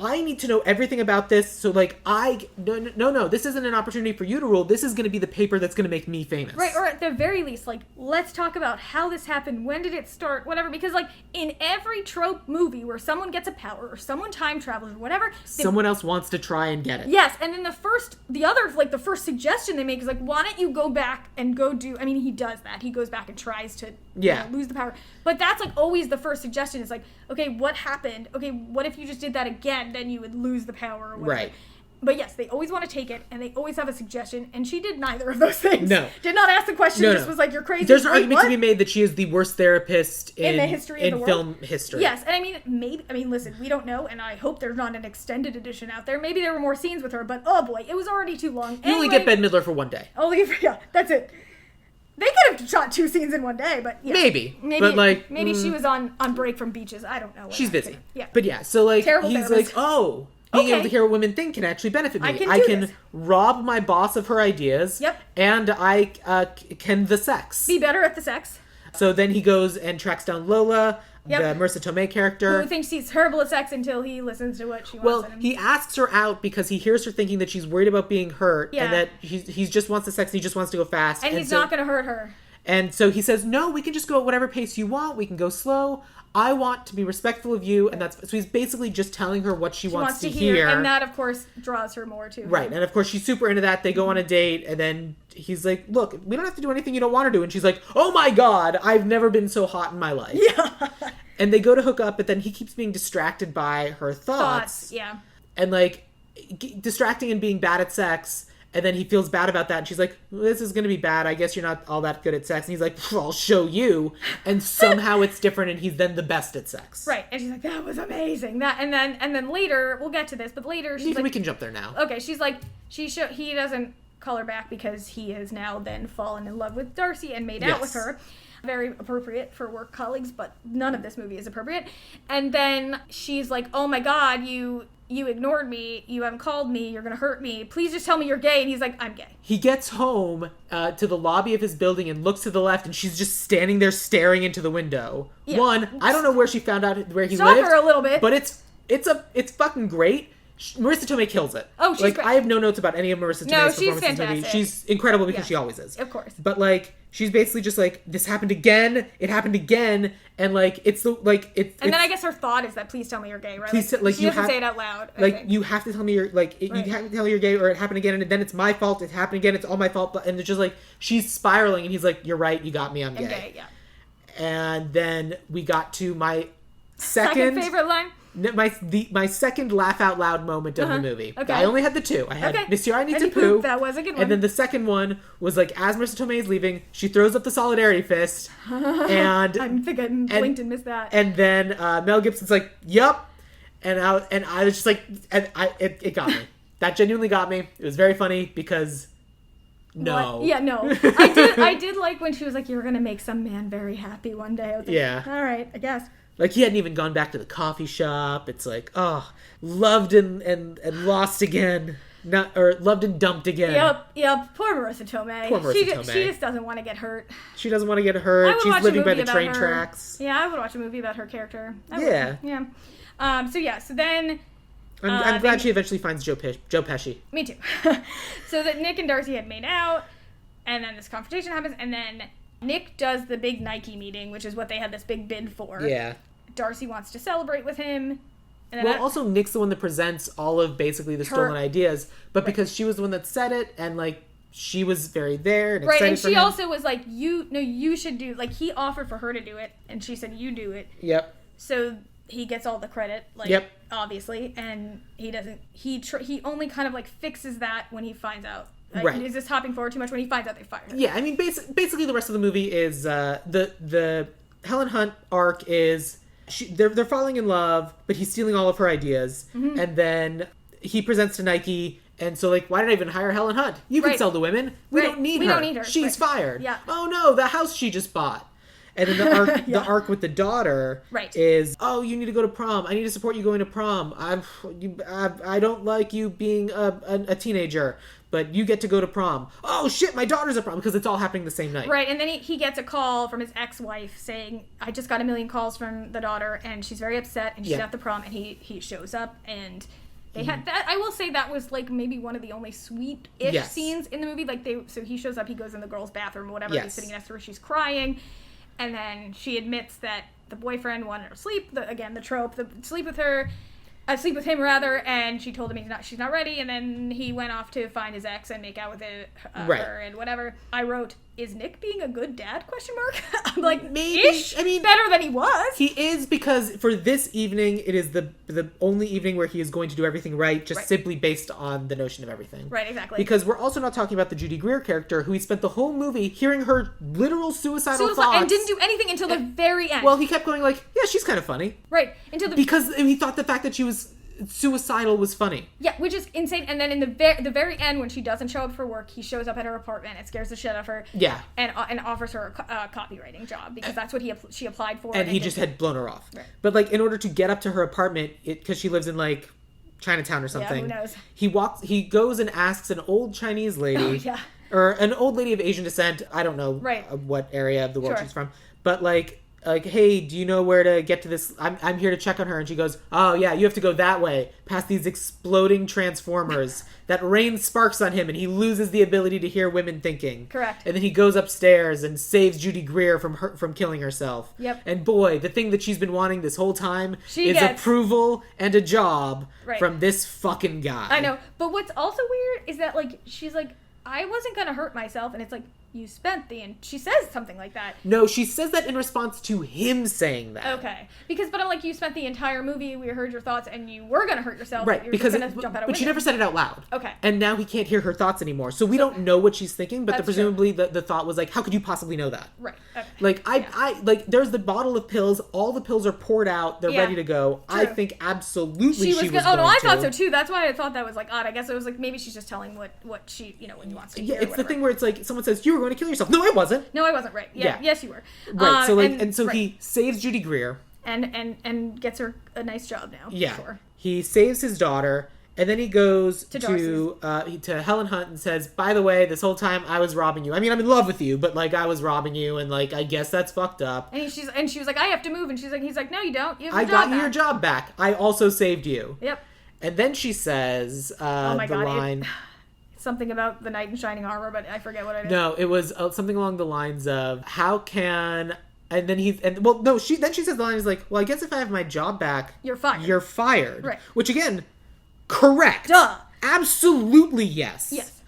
I need to know everything about this, so, like, no, this isn't an opportunity for you to rule. This is going to be the paper that's going to make me famous. Right, or at the very least, like, let's talk about how this happened, when did it start, whatever, because, like, in every trope movie where someone gets a power, or someone time travels, or whatever... Someone else wants to try and get it. Yes, and then the first suggestion they make is, like, why don't you go back and go do... I mean, he does that. He goes back and tries to lose the power. But that's, like, always the first suggestion. It's like, okay, what happened? Okay, what if you just did that again? Then you would lose the power or whatever. Right. But yes, they always want to take it, and they always have a suggestion, and she did neither of those things. No. Did not ask the question, just was like, you're crazy. There's an argument to be made that she is the worst therapist in the history of the world. Film history. Yes, and I mean, listen, we don't know, and I hope there's not an extended edition out there. Maybe there were more scenes with her, but oh boy, it was already too long. You only get Bette Midler for one day. That's it. They could have shot 2 scenes in one day, but yeah. Maybe. But, like... Maybe she was on break from beaches. I don't know. She's busy. Yeah. But yeah, so, like, Terrible he's therapist. like, oh, being able to hear what women think can actually benefit me. I can rob my boss of her ideas. Yep. And I can the sex. Be better at the sex. So then he goes and tracks down Lola, the Marissa Tomei character. Who thinks she's terrible at sex until he listens to what she wants. Well, he asks her out because he hears her thinking that she's worried about being hurt. Yeah. And that he just wants the sex and he just wants to go fast. And he's not going to hurt her. And so he says, no, we can just go at whatever pace you want. We can go slow. I want to be respectful of you. And so he's basically just telling her what she wants to hear. And that, of course, draws her more to him. Right. And, of course, she's super into that. They go on a date. And then he's like, look, we don't have to do anything you don't want to do. And she's like, oh, my God, I've never been so hot in my life. Yeah. And they go to hook up, but then he keeps being distracted by her thoughts. Yeah. And, like, distracting and being bad at sex. And then he feels bad about that. And she's like, well, this is going to be bad. I guess you're not all that good at sex. And he's like, I'll show you. And somehow it's different. And he's then the best at sex. Right. And she's like, that was amazing. And then later, we'll get to this, but later she's like... We can jump there now. Okay. She's like, he doesn't call her back because he has now then fallen in love with Darcy and made out with her. Very appropriate for work colleagues, but none of this movie is appropriate. And then she's like, oh my God, you ignored me, you haven't called me, you're gonna hurt me, please just tell me you're gay. And he's like, I'm gay. He gets home to the lobby of his building and looks to the left, and she's just standing there staring into the window. Yeah. I don't know where she found out where he lived. Her a little bit. But it's fucking great. Marissa Tomei kills it. Oh, she's great. I have no notes about any of Marissa Tomei's performances in this movie. She's incredible because she always is. Of course. But, like, she's basically just like, this happened again, it happened again, and, like, it's the, like, and then I guess her thought is that, please tell me you're gay, right? Please, she doesn't say it out loud. You have to tell me you're, like, you have to tell me you're gay, or it happened again, and then it's my fault, it happened again, it's all my fault, and it's just, like, she's spiraling, and he's like, you're right, you got me, I'm gay. Yeah. And then we got to my second favorite line? My second laugh out loud moment of the movie. Okay. I only had the two. I had Monsieur, I need to poo. That was a good one. And then the second one was like, as Marissa Tomei is leaving, she throws up the solidarity fist. And I think I blinked and missed that. And then Mel Gibson's like, yup. And I was just like, it got me. That genuinely got me. It was very funny because no. What? Yeah, no. I did like when she was like, you're going to make some man very happy one day. I was like, all right, I guess. Like, he hadn't even gone back to the coffee shop. It's like, oh, loved and lost again. Loved and dumped again. Yep. Poor Marissa Tomei. Poor Marissa Tomei. She just doesn't want to get hurt. She doesn't want to get hurt. She's living by the train tracks. Yeah, I would watch a movie about her character. Yeah. So then... I'm glad she eventually finds Joe Pesci. Me too. So that Nick and Darcy had made out, and then this confrontation happens, and then Nick does the big Nike meeting, which is what they had this big bid for. Yeah. Darcy wants to celebrate with him. And then also Nick's the one that presents all of basically the stolen ideas, but because she was the one that said it, and like she was very there and excited and for she him. also was like, you should do, like, he offered for her to do it, and she said, you do it. Yep. So he gets all the credit, like, obviously, and he doesn't, he only kind of like fixes that when he finds out. Like, right. He's just hopping forward too much when he finds out they fired her. Yeah, I mean, basically the rest of the movie is, the Helen Hunt arc is, they're falling in love, but he's stealing all of her ideas, and then he presents to Nike, and so, like, why did I even hire Helen Hunt? You can sell to women. We don't need her. She's fired. Yeah. Oh no, the house she just bought. And then the arc with the daughter is, oh, you need to go to prom. I need to support you going to prom. I don't like you being a teenager, but you get to go to prom. Oh shit, my daughter's at prom, because it's all happening the same night. Right, and then he gets a call from his ex-wife saying, I just got a million calls from the daughter, and she's very upset, and she's at the prom, and he shows up, and they had that. I will say that was like maybe one of the only sweet-ish scenes in the movie. Like so he shows up, he goes in the girl's bathroom or whatever, he's sitting next to her, she's crying. And then she admits that the boyfriend wanted her to sleep. The trope, sleep with him rather. And she told him she's not ready. And then he went off to find his ex and make out with her and whatever. I wrote, is Nick being a good dad? ? I'm like, maybe. Ish, I mean, better than he was. He is, because for this evening, it is the only evening where he is going to do everything right, just simply based on the notion of everything. Right, exactly. Because we're also not talking about the Judy Greer character, who he spent the whole movie hearing her literal suicidal thoughts. And didn't do anything until the very end. Well, he kept going like, yeah, she's kind of funny. Right. Because he thought the fact that she was suicidal was funny. Yeah, which is insane. And then in the very end, when she doesn't show up for work, he shows up at her apartment. It scares the shit out of her. Yeah. And offers her a copywriting job, because that's what she applied for. And he just had blown her off. Right. But like, in order to get up to her apartment, because she lives in like Chinatown or something. Yeah, who knows? He goes and asks an old Chinese lady. Or an old lady of Asian descent. I don't know what area of the world she's from. But like, hey, do you know where to get to this? I'm here to check on her. And she goes, oh yeah, you have to go that way, past these exploding transformers that rain sparks on him, and he loses the ability to hear women thinking. Correct. And then he goes upstairs and saves Judy Greer from killing herself. Yep. And boy, the thing that she's been wanting this whole time is gets approval and a job from this fucking guy. I know. But what's also weird is that, like, she's like, I wasn't gonna hurt myself, and it's like, you spent she says something like that. No, she says that in response to him saying that. Okay. But I'm like, you spent the entire movie, we heard your thoughts, and you were gonna hurt yourself. Right, jump out a window. But she never said it out loud. Okay. And now he can't hear her thoughts anymore. So we don't know what she's thinking, but presumably the thought was like, how could you possibly know that? Right. Okay. Like, I like, there's the bottle of pills, all the pills are poured out, they're ready to go. True. I think absolutely she was going to. Oh, no, I thought so too. That's why I thought that was like odd. I guess it was like, maybe she's just telling what she, when he wants to hear. Yeah, it's the thing where it's like, someone says, you were going to kill yourself. No, I wasn't. No, I wasn't. Right. Yeah. Yes, you were. Right. So he saves Judy Greer. And gets her a nice job now. Yeah. Sure. He saves his daughter, and then he goes to Helen Hunt and says, by the way, this whole time I was robbing you. I mean, I'm in love with you, but like, I was robbing you, and like, I guess that's fucked up. And she was like, I have to move, and he's like, no, you don't. You have I got your job back. I also saved you. Yep. And then she says, line. Something about the knight in shining armor, but I forget what it is. No, it was something along the lines of, how can... And then she says the line is like, well, I guess if I have my job back... You're fired. You're fired. Right. Which, again, correct. Duh. Absolutely yes. Yes.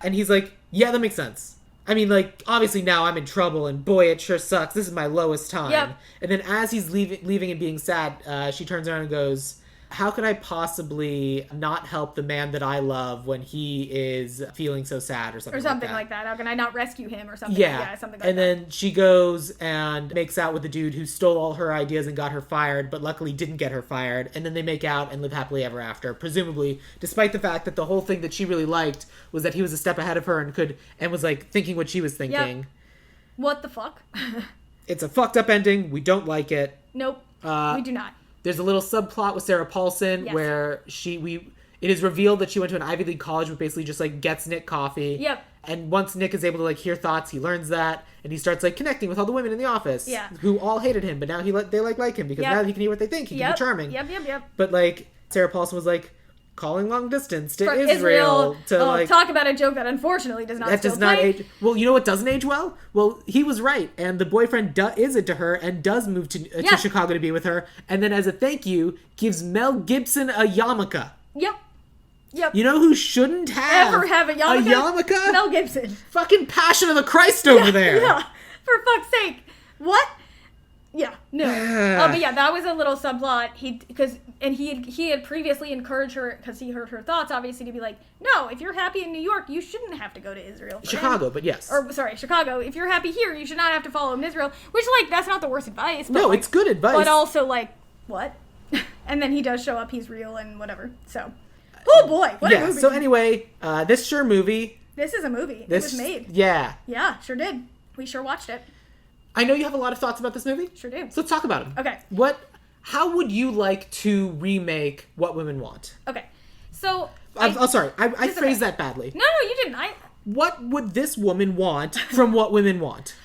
And he's like, yeah, that makes sense. I mean, like, obviously now I'm in trouble, and boy, it sure sucks. This is my lowest time. Yep. And then as he's leaving and being sad, she turns around and goes... How could I possibly not help the man that I love when he is feeling so sad or something like that? How can I not rescue him or something? Yeah, something like that. And then she goes and makes out with the dude who stole all her ideas and got her fired, but luckily didn't get her fired. And then they make out and live happily ever after, presumably, despite the fact that the whole thing that she really liked was that he was a step ahead of her and was like thinking what she was thinking. Yep. What the fuck? It's a fucked up ending. We don't like it. Nope. We do not. There's a little subplot with Sarah Paulson where it is revealed that she went to an Ivy League college, which basically just like gets Nick coffee. Yep. And once Nick is able to like hear thoughts, he learns that, and he starts like connecting with all the women in the office, who all hated him, but now they like him because now he can hear what they think. He can be charming. Yep. But like Sarah Paulson was like calling long distance to Israel to like talk about a joke that unfortunately does not. That does not age. Well, you know what doesn't age well? Well, he was right, and the boyfriend is into her and does move to Chicago to be with her, and then as a thank you gives Mel Gibson a yarmulke. Yep. You know who shouldn't ever have a yarmulke? A yarmulke? Mel Gibson. Fucking Passion of the Christ over there. Yeah. For fuck's sake. What? Yeah. No. But yeah, that was a little subplot. He had previously encouraged her, because he heard her thoughts, obviously, to be like, no, if you're happy in New York, you shouldn't have to go to Israel. Chicago, but yes. Or, sorry, Chicago. If you're happy here, you should not have to follow him in Israel. Which, like, that's not the worst advice. But, no, like, it's good advice. But also, like, what? And then he does show up, he's real, and whatever. So, oh boy, what a movie. So anyway, this movie. This is a movie. It was made. Yeah. Yeah, sure did. We sure watched it. I know you have a lot of thoughts about this movie. Sure do. So let's talk about them. Okay. How would you like to remake What Women Want? Okay. So... I'm sorry. I phrased that badly. No, you didn't. What would this woman want from What Women Want?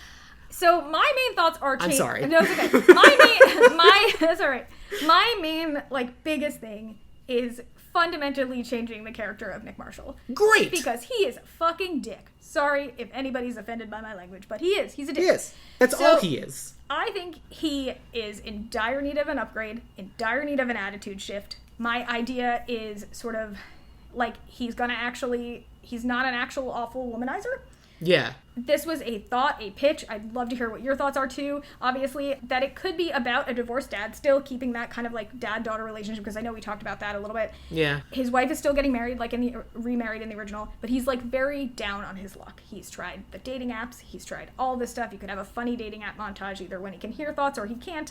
So my main thoughts are... I'm sorry. No, it's okay. That's all right. My main, like, biggest thing is fundamentally changing the character of Nick Marshall. Great! Because he is a fucking dick. Sorry if anybody's offended by my language, but he is. He's a dick. He is. That's all he is. I think he is in dire need of an upgrade, in dire need of an attitude shift. My idea is sort of like he's not an actual awful womanizer. Yeah. This was a thought, a pitch. I'd love to hear what your thoughts are too. Obviously, that it could be about a divorced dad, still keeping that kind of like dad-daughter relationship, because I know we talked about that a little bit. Yeah. His wife is still getting married, like remarried in the original, but he's like very down on his luck. He's tried the dating apps, he's tried all this stuff. You could have a funny dating app montage, either when he can hear thoughts or he can't.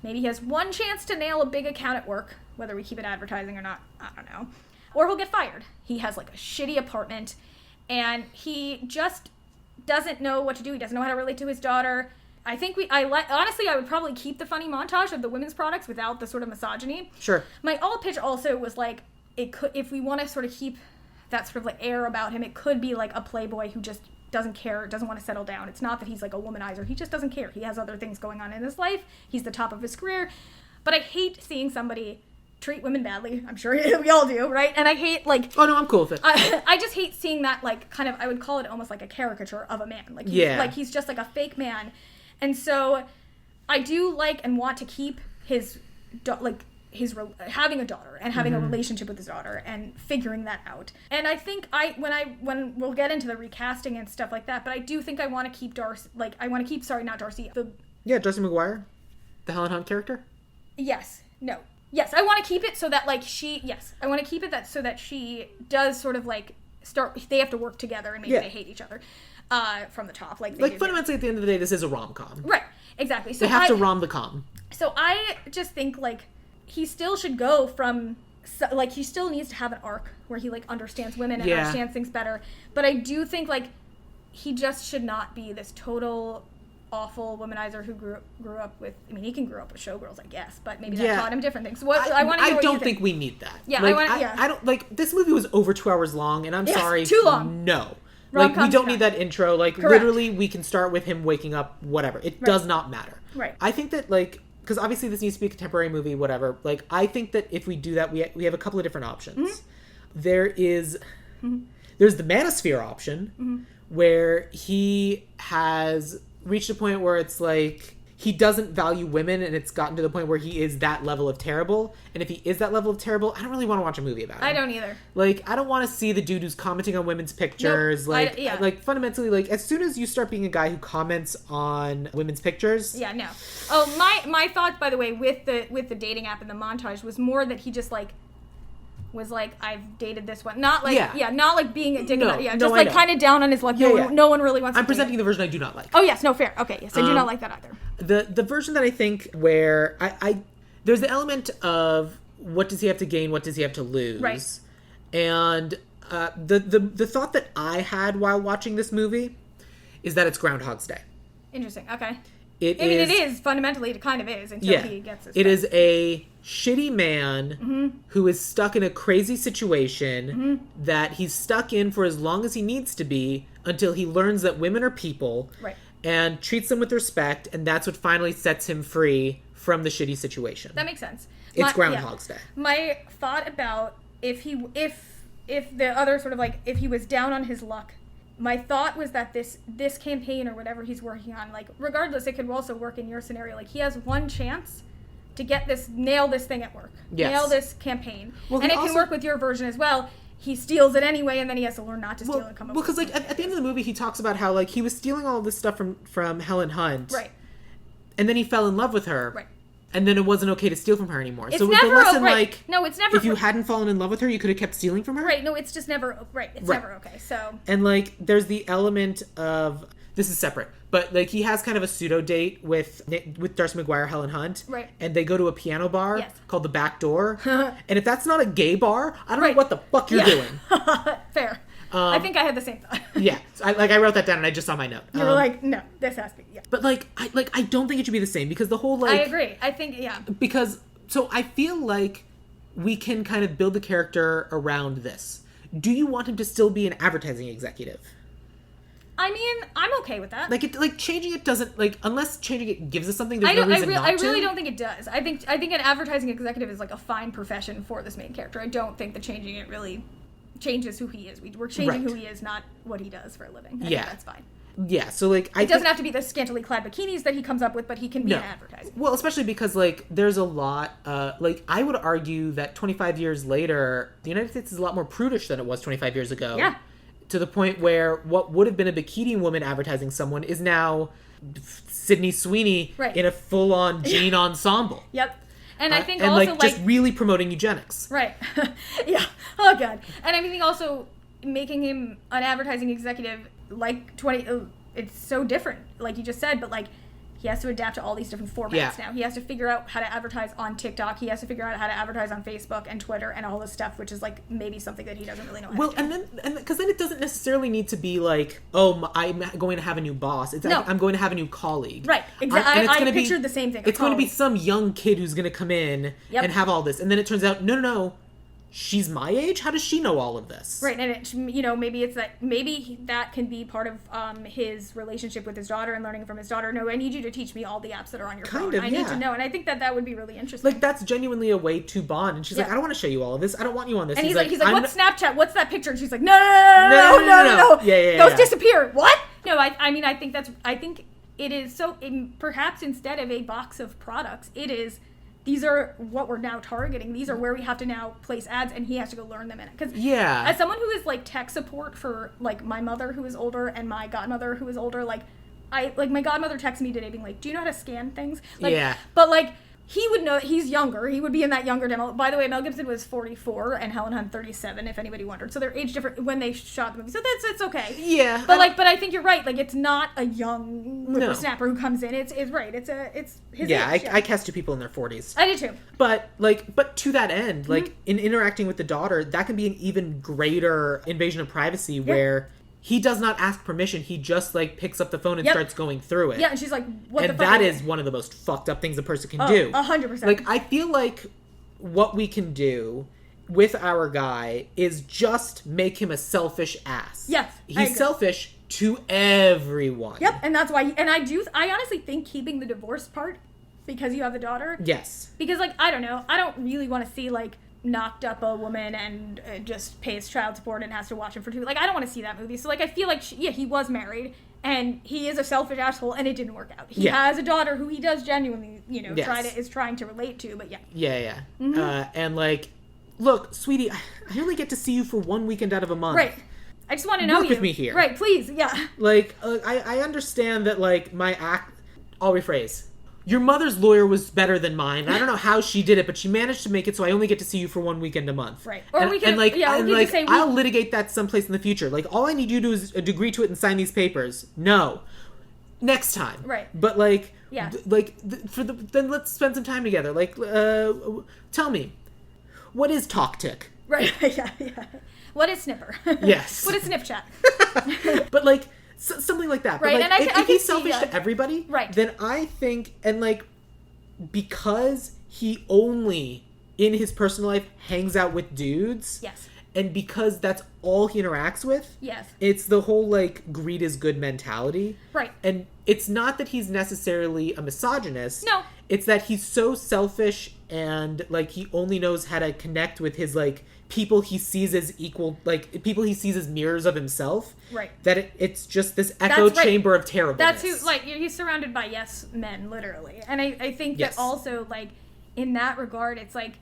Maybe he has one chance to nail a big account at work, whether we keep it advertising or not, I don't know. Or he'll get fired. He has like a shitty apartment, and he just doesn't know what to do. He doesn't know how to relate to his daughter. I think honestly, I would probably keep the funny montage of the women's products without the sort of misogyny. Sure. My all pitch also was like, it could, if we want to sort of keep that sort of like air about him, it could be like a playboy who just doesn't care, doesn't want to settle down. It's not that he's like a womanizer. He just doesn't care. He has other things going on in his life. He's the top of his career. But I hate seeing somebody treat women badly. I'm sure we all do, right? And I hate, like... Oh, no, I'm cool with it. I just hate seeing that, like, kind of, I would call it almost like a caricature of a man. Like, he's just, like, a fake man. And so, I do like and want to keep having a daughter and having a relationship with his daughter and figuring that out. And I think when we'll get into the recasting and stuff like that, but I do think I want to keep Darcy, Darcy McGuire? The Helen Hunt character? Yes. No. Yes, I want to keep it so that, like, I want to keep it so that she does sort of, like, they have to work together and maybe they hate each other from the top. Like fundamentally, at the end of the day, this is a rom-com. Right, exactly. So they have to rom the com. So I just think, like, he still should go from, like, he still needs to have an arc where he, like, understands women and understands things better. But I do think, like, he just should not be this total awful womanizer who grew up with, I mean, he can grow up with showgirls, I guess, but maybe that taught him different things. I don't think we need that. Yeah, I don't, like, this movie was over 2 hours long, and I'm sorry. Too long. No. Like, we don't need that intro. Like, Correct. Literally, we can start with him waking up, whatever. It does not matter. Right. I think that, like, because obviously this needs to be a contemporary movie, whatever. Like, I think that if we do that, we have a couple of different options. There's the Manosphere option, where he has reached a point where it's like he doesn't value women, and it's gotten to the point where he is that level of terrible. And if he is that level of terrible, I don't really want to watch a movie about it. I don't either. Like, I don't want to see the dude who's commenting on women's pictures. Nope. Like fundamentally, like, as soon as you start being a guy who comments on women's pictures. Yeah, no. Oh, my thoughts, by the way, with the dating app and the montage was more that he just, like, was like, I've dated this one. Not like, not like being a dick. Just like kind of down on his luck. No one really wants to. I'm presenting the version I do not like. Oh, yes. No, fair. Okay, yes. I do not like that either. The version that I think where there's the element of what does he have to gain, what does he have to lose? Right. And the thought that I had while watching this movie is that it's Groundhog's Day. Interesting. Okay. It it is fundamentally, it kind of is until he gets his It is a shitty man who is stuck in a crazy situation that he's stuck in for as long as he needs to be until he learns that women are people and treats them with respect, and that's what finally sets him free from the shitty situation. That makes sense. It's Groundhog's Day. My thought about if the other sort of like, if he was down on his luck, my thought was that this campaign or whatever he's working on, like, regardless, it could also work in your scenario. Like, he has one chance to nail this thing at work. Yes. Nail this campaign. Well, and it can work with your version as well. He steals it anyway, and then he has to learn not to steal and come up with it. Well, because, like, at the end of the movie, he talks about how, like, he was stealing all of this stuff from Helen Hunt. Right. And then he fell in love with her. Right. And then it wasn't okay to steal from her anymore. It's so was never the lesson right. No, it's never. If you hadn't fallen in love with her, you could have kept stealing from her? Right. No, it's just never. Right. It's never okay. So. And, like, there's the element of, this is separate, but, like, he has kind of a pseudo date with Darcy McGuire, Helen Hunt. Right. And they go to a piano bar called the Back Door. And if that's not a gay bar, I don't know what the fuck you're doing. Fair. I think I had the same thought. Yeah. I wrote that down and I just saw my note. You were like, no, this has to be, But, I don't think it should be the same because the whole, like... I agree. I think, Because, so I feel like we can kind of build the character around this. Do you want him to still be an advertising executive? I mean, I'm okay with that. Like changing it doesn't, like, unless changing it gives us something, there's no reason not to. I really don't think it does. I think an advertising executive is, like, a fine profession for this main character. I don't think that changing it really changes who he is. We're changing who he is, not what he does for a living. I think that's fine. Yeah, so, like... It doesn't have to be the scantily clad bikinis that he comes up with, but he can be an advertiser. Well, especially because, like, there's a lot... like, I would argue that 25 years later, the United States is a lot more prudish than it was 25 years ago. Yeah. To the point where what would have been a bikini woman advertising someone is now Sydney Sweeney in a full-on jean ensemble. Yep. And I think and also, like, just really promoting eugenics. Right. Yeah. Oh, God. And I think also making him an advertising executive, like, it's so different, like you just said, but, like, he has to adapt to all these different formats now. He has to figure out how to advertise on TikTok. He has to figure out how to advertise on Facebook and Twitter and all this stuff, which is, like, maybe something that he doesn't really know how to do. And because then it doesn't necessarily need to be like, oh, I'm going to have a new boss. It's like, I'm going to have a new colleague. Right. Exactly. I pictured the same thing. It's going to be some young kid who's going to come in and have all this. And then it turns out, no. She's my age? How does she know all of this? Right, and maybe that can be part of his relationship with his daughter and learning from his daughter. No, I need you to teach me all the apps that are on your phone. I need to know, and I think that would be really interesting. Like, that's genuinely a way to bond. And she's like, I don't want to show you all of this. I don't want you on this. And he's like, what's Snapchat? What's that picture? And she's like, no. Yeah. Those disappear. What? No, I mean, I think it is so. Perhaps instead of a box of products, it is. These are what we're now targeting. These are where we have to now place ads, and he has to go learn them in it. Because as someone who is, like, tech support for, like, my mother who is older and my godmother who is older, like, my godmother texted me today being like, do you know how to scan things? Like, but, like, he would know. He's younger. He would be in that younger demo. By the way, Mel Gibson was 44 and Helen Hunt 37, if anybody wondered. So they're age different when they shot the movie. So it's okay. Yeah. But I think you're right. Like, it's not a young whippersnapper who comes in. It's right. It's his age. I cast two people in their 40s. I did too. But to that end, like, in interacting with the daughter, that can be an even greater invasion of privacy where he does not ask permission. He just, like, picks up the phone and starts going through it. Yeah, and she's like, what the fuck? And that is one of the most fucked up things a person can do. 100%. Like, I feel like what we can do with our guy is just make him a selfish ass. Yes. He's selfish to everyone. Yep, and that's why, I honestly think keeping the divorce part, because you have the daughter. Yes. Because, like, I don't know, I don't really want to see, like, knocked up a woman and just pays child support and has to watch him for 2 weeks. Like, I don't want to see that movie. So, like, I feel like, he was married, and he is a selfish asshole, and it didn't work out. He has a daughter who he does genuinely, is trying to relate to, but Yeah. And, like, look, sweetie, I only get to see you for 1 weekend out of a month. Right. I just want to know Work with me here. Right, please, yeah. Like, I understand that, like, I'll rephrase. Your mother's lawyer was better than mine. I don't know how she did it, but she managed to make it so I only get to see you for 1 weekend a month. Right. Or I'll litigate that someplace in the future. Like, all I need you to do is agree to it and sign these papers. No. Next time. Right. But, like, then let's spend some time together. Like, tell me, what is TalkTick? Right. Yeah. What is Snipper? Yes. What is Snipchat? But, like, something like that. Right, But, like, and if I he's see, selfish to everybody, right, then I think, and, like, because he only, in his personal life, hangs out with dudes, yes, and because that's all he interacts with, yes, it's the whole, like, greed is good mentality. right. And it's not that he's necessarily a misogynist. No. It's that he's so selfish and, like, he only knows how to connect with his, like, people he sees as equal, like, people he sees as mirrors of himself. Right. That it's just this echo chamber of terribleness. That's who, like, he's surrounded by yes men, literally. And I think Yes. that also, like, in that regard, it's like,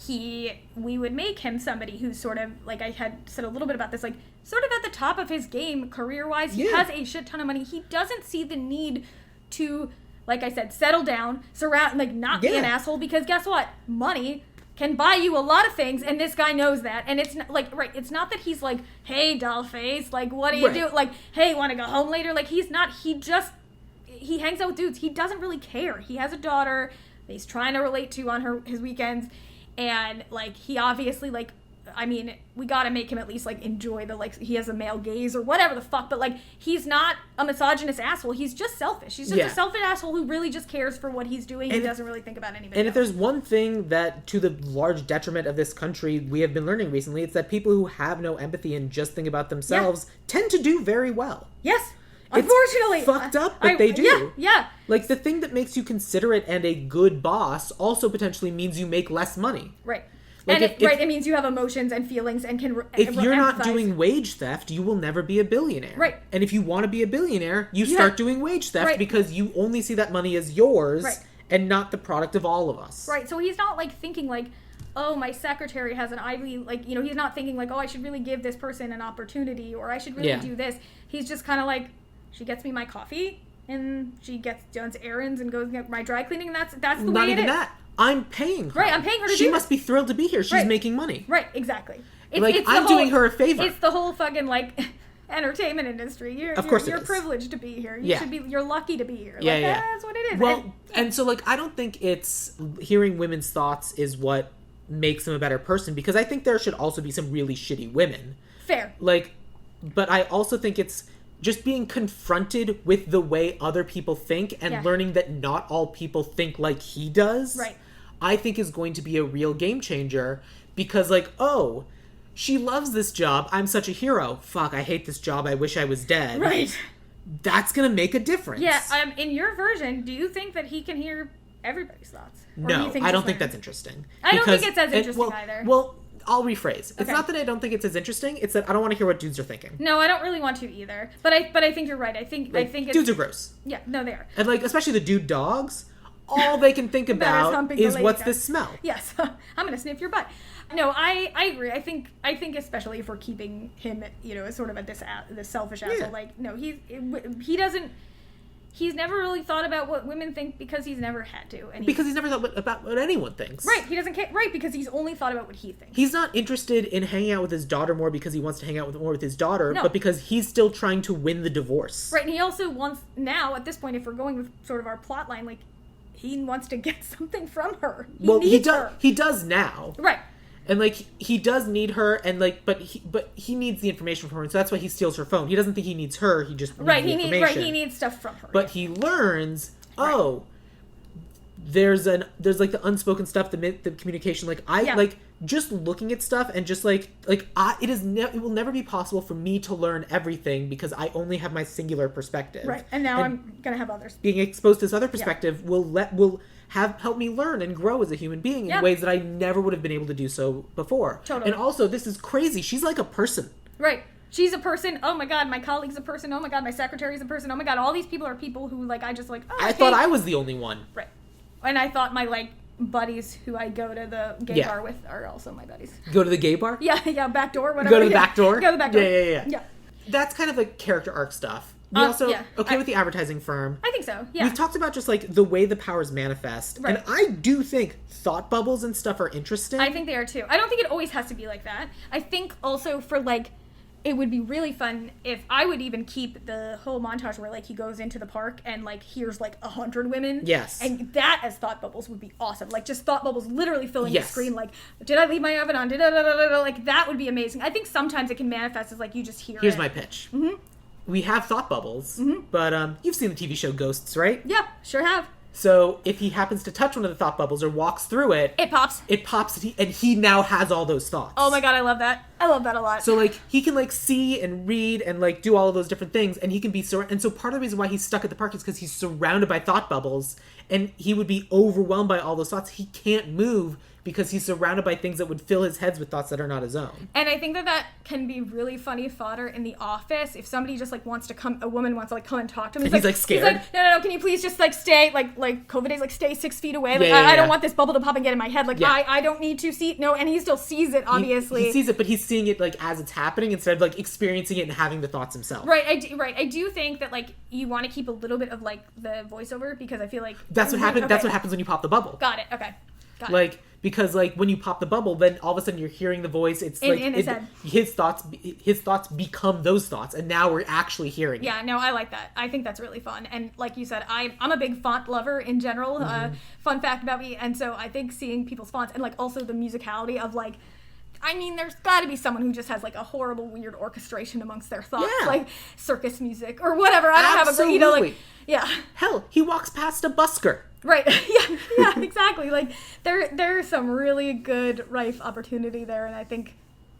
we would make him somebody who's sort of, like I had said a little bit about this, like, sort of at the top of his game career-wise. He has a shit ton of money. He doesn't see the need to, like I said, settle down, surround, like, not be an asshole, because guess what? Money can buy you a lot of things, and this guy knows that. And it's not, like, right, it's not that he's like, hey, doll face, like, what do you do? Like, hey, want to go home later? Like, he's not, he hangs out with dudes. He doesn't really care. He has a daughter that he's trying to relate to on his weekends, and, like, he obviously, like, I mean, we gotta make him at least, like, enjoy the, like, he has a male gaze or whatever the fuck, but, like, he's not a misogynist asshole. He's just selfish. He's just a selfish asshole who really just cares for what he's doing and doesn't really think about anybody else. If there's one thing that, to the large detriment of this country, we have been learning recently, it's that people who have no empathy and just think about themselves tend to do very well. Yes. Unfortunately. It's fucked up, but they do. Yeah. Like, the thing that makes you considerate and a good boss also potentially means you make less money. Right. Like, and it means you have emotions and feelings and can if you're not doing wage theft, you will never be a billionaire. Right. And if you want to be a billionaire, you start doing wage theft because you only see that money as yours and not the product of all of us. Right. So he's not, like, thinking, like, oh, my secretary has an Ivy, like, you know, he's not thinking, like, oh, I should really give this person an opportunity or I should really do this. He's just kind of like, she gets me my coffee and she does errands and goes and get my dry cleaning, and that's the way it is. Not even that. I'm paying her. Right, I'm paying her to do She must be thrilled to be here. She's making money. Right, exactly. I'm doing her a favor. It's the whole fucking, like, entertainment industry. You're privileged to be here. You're lucky to be here. That's what it is. Well, and so, like, I don't think it's hearing women's thoughts is what makes them a better person, because I think there should also be some really shitty women. Fair. Like, but I also think it's just being confronted with the way other people think and learning that not all people think like he does. Right. I think is going to be a real game changer, because, like, oh, she loves this job. I'm such a hero. Fuck, I hate this job. I wish I was dead. Right. That's going to make a difference. Yeah, in your version, do you think that he can hear everybody's thoughts? No, I don't think that's interesting. I don't think it's as interesting either. Well, I'll rephrase. It's not that I don't think it's as interesting. It's that I don't want to hear what dudes are thinking. No, I don't really want to either. But I think you're right. I think it's, dudes are gross. Yeah, no, they are. And, like, especially the dude dogs. All they can think about is what's this smell. Yes, I'm gonna sniff your butt. No, I agree. I think especially if we're keeping him, you know, as sort of a this selfish asshole. Like, no, he doesn't. He's never really thought about what women think because he's never had to. And because he's never thought about what anyone thinks. Right, he doesn't care. Right, because he's only thought about what he thinks. He's not interested in hanging out with his daughter more because he wants to hang out more with his daughter, but because he's still trying to win the divorce. Right, and he also wants, now, at this point, if we're going with sort of our plot line, like, he wants to get something from her. He needs her. He does now. Right. And, like, he does need her, and, like, but he needs the information from her, and so that's why he steals her phone. He doesn't think he needs her, he just needs the information. He needs stuff from her. But he learns, there's like the unspoken stuff, the communication, like, just looking at stuff and just, it will never be possible for me to learn everything because I only have my singular perspective. Right, and now I'm gonna have others. Being exposed to this other perspective will help me learn and grow as a human being in ways that I never would have been able to do so before. Totally. And also, this is crazy. She's like a person. Right. She's a person. Oh my god, my colleague's a person. Oh my god, my secretary's a person. Oh my god, all these people are people who, like, I just, like, I thought I was the only one. Right. And I thought my, like, buddies who I go to the gay bar with are also my buddies. Go to the gay bar? Yeah, back door, whatever. Go to the back door? Go to the back door. Yeah. That's kind of like character arc stuff. We also, with the advertising firm. I think so, yeah. We've talked about just, like, the way the powers manifest. Right. And I do think thought bubbles and stuff are interesting. I think they are, too. I don't think it always has to be like that. I think also for, like, it would be really fun if I would even keep the whole montage where, like, he goes into the park and, like, hears, like, 100 women. Yes. And that as thought bubbles would be awesome. Like, just thought bubbles literally filling the screen. Like, did I leave my oven on? Like, that would be amazing. I think sometimes it can manifest as, like, you just hear Here's my pitch. Mm-hmm. we have thought bubbles, but you've seen the TV show Ghosts, right? Yeah, sure have. So if he happens to touch one of the thought bubbles or walks through it... It pops. It pops, and he now has all those thoughts. Oh my god, I love that. I love that a lot. So, like, he can, like, see and read and, like, do all of those different things, and he can be... And so part of the reason why he's stuck at the park is because he's surrounded by thought bubbles, and he would be overwhelmed by all those thoughts. He can't move because he's surrounded by things that would fill his head with thoughts that are not his own. And I think that can be really funny fodder in the office if somebody just, like, wants to come... A woman wants to, like, come and talk to him. He's like, scared. He's like, no, can you please just, like, stay... Like COVID days, like, stay 6 feet away. Like, I don't want this bubble to pop and get in my head. Like, I don't need to see... No, and he still sees it, obviously. He sees it, but he's seeing it, like, as it's happening instead of, like, experiencing it and having the thoughts himself. Right, I do think that, like, you want to keep a little bit of, like, the voiceover because I feel like... That's what happens. Okay. That's what happens when you pop the bubble. Got it, okay. Got like... It. Because, like, when you pop the bubble, then all of a sudden you're hearing the voice. It's like in his head. His thoughts become those thoughts, and now we're actually hearing it. Yeah, no, I like that. I think that's really fun. And like you said, I'm a big font lover in general. Fun fact about me. And so I think seeing people's fonts and, like, also the musicality of, like, I mean, there's got to be someone who just has, like, a horrible, weird orchestration amongst their thoughts, like circus music or whatever. I don't have a great, you know, like, yeah. Hell, he walks past a busker. Right. Yeah, exactly. Like, there's some really good rife opportunity there, and I think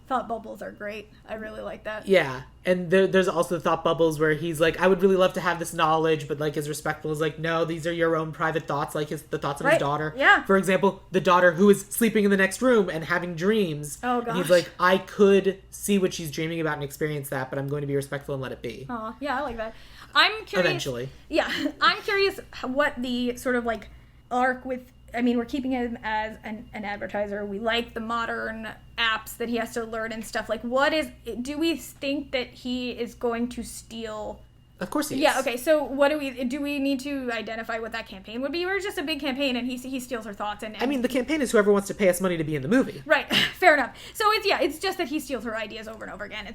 thought bubbles are great. I really like that. Yeah, and there's also the thought bubbles where he's like, I would really love to have this knowledge, but, like, is respectful is like, no, these are your own private thoughts, like the thoughts of his daughter. Yeah. For example, the daughter who is sleeping in the next room and having dreams. Oh, gosh. And he's like, I could see what she's dreaming about and experience that, but I'm going to be respectful and let it be. Oh, yeah, I like that. I'm curious. Eventually. Yeah, I'm curious what the sort of, like, arc with... I mean, we're keeping him as an advertiser. We like the modern apps that he has to learn and stuff. Like, do we think that he is going to steal... Of course he is. Yeah, okay, so what do we need to identify what that campaign would be? Or just a big campaign and he steals her thoughts and... I mean, the campaign is whoever wants to pay us money to be in the movie. Right, fair enough. So it's just that he steals her ideas over and over again.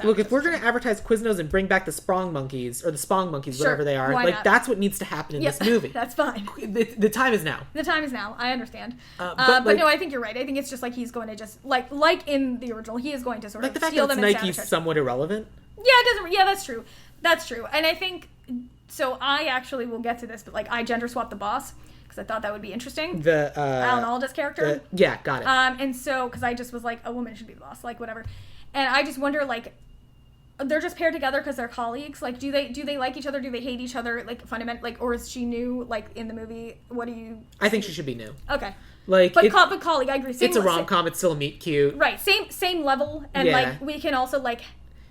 Look, if we're going to advertise Quiznos and bring back the Sprong Monkeys, or the Spong Monkeys, whatever they are, like, that's what needs to happen in this movie. That's fine. The time is now. The time is now. I understand. But no, I think you're right. I think it's just like he's going to just, like in the original, he is going to sort of steal them and sabotage. Nike's somewhat irrelevant. Yeah, it doesn't... Yeah, that's true. That's true. And I think... So I actually will get to this, but, like, I gender swapped the boss because I thought that would be interesting. The Alan Alda's character. Yeah, got it. And so, because I just was like, a woman should be the boss, like, whatever. And I just wonder, like, they're just paired together because they're colleagues. Like, do they like each other? Do they hate each other? Like, fundamentally, like, or is she new? Like, in the movie, what do you... I think she should be new. Okay. Like, but colleague, I agree. It's a rom-com. It's still a meet cute. Right. Same level, and like we can also like.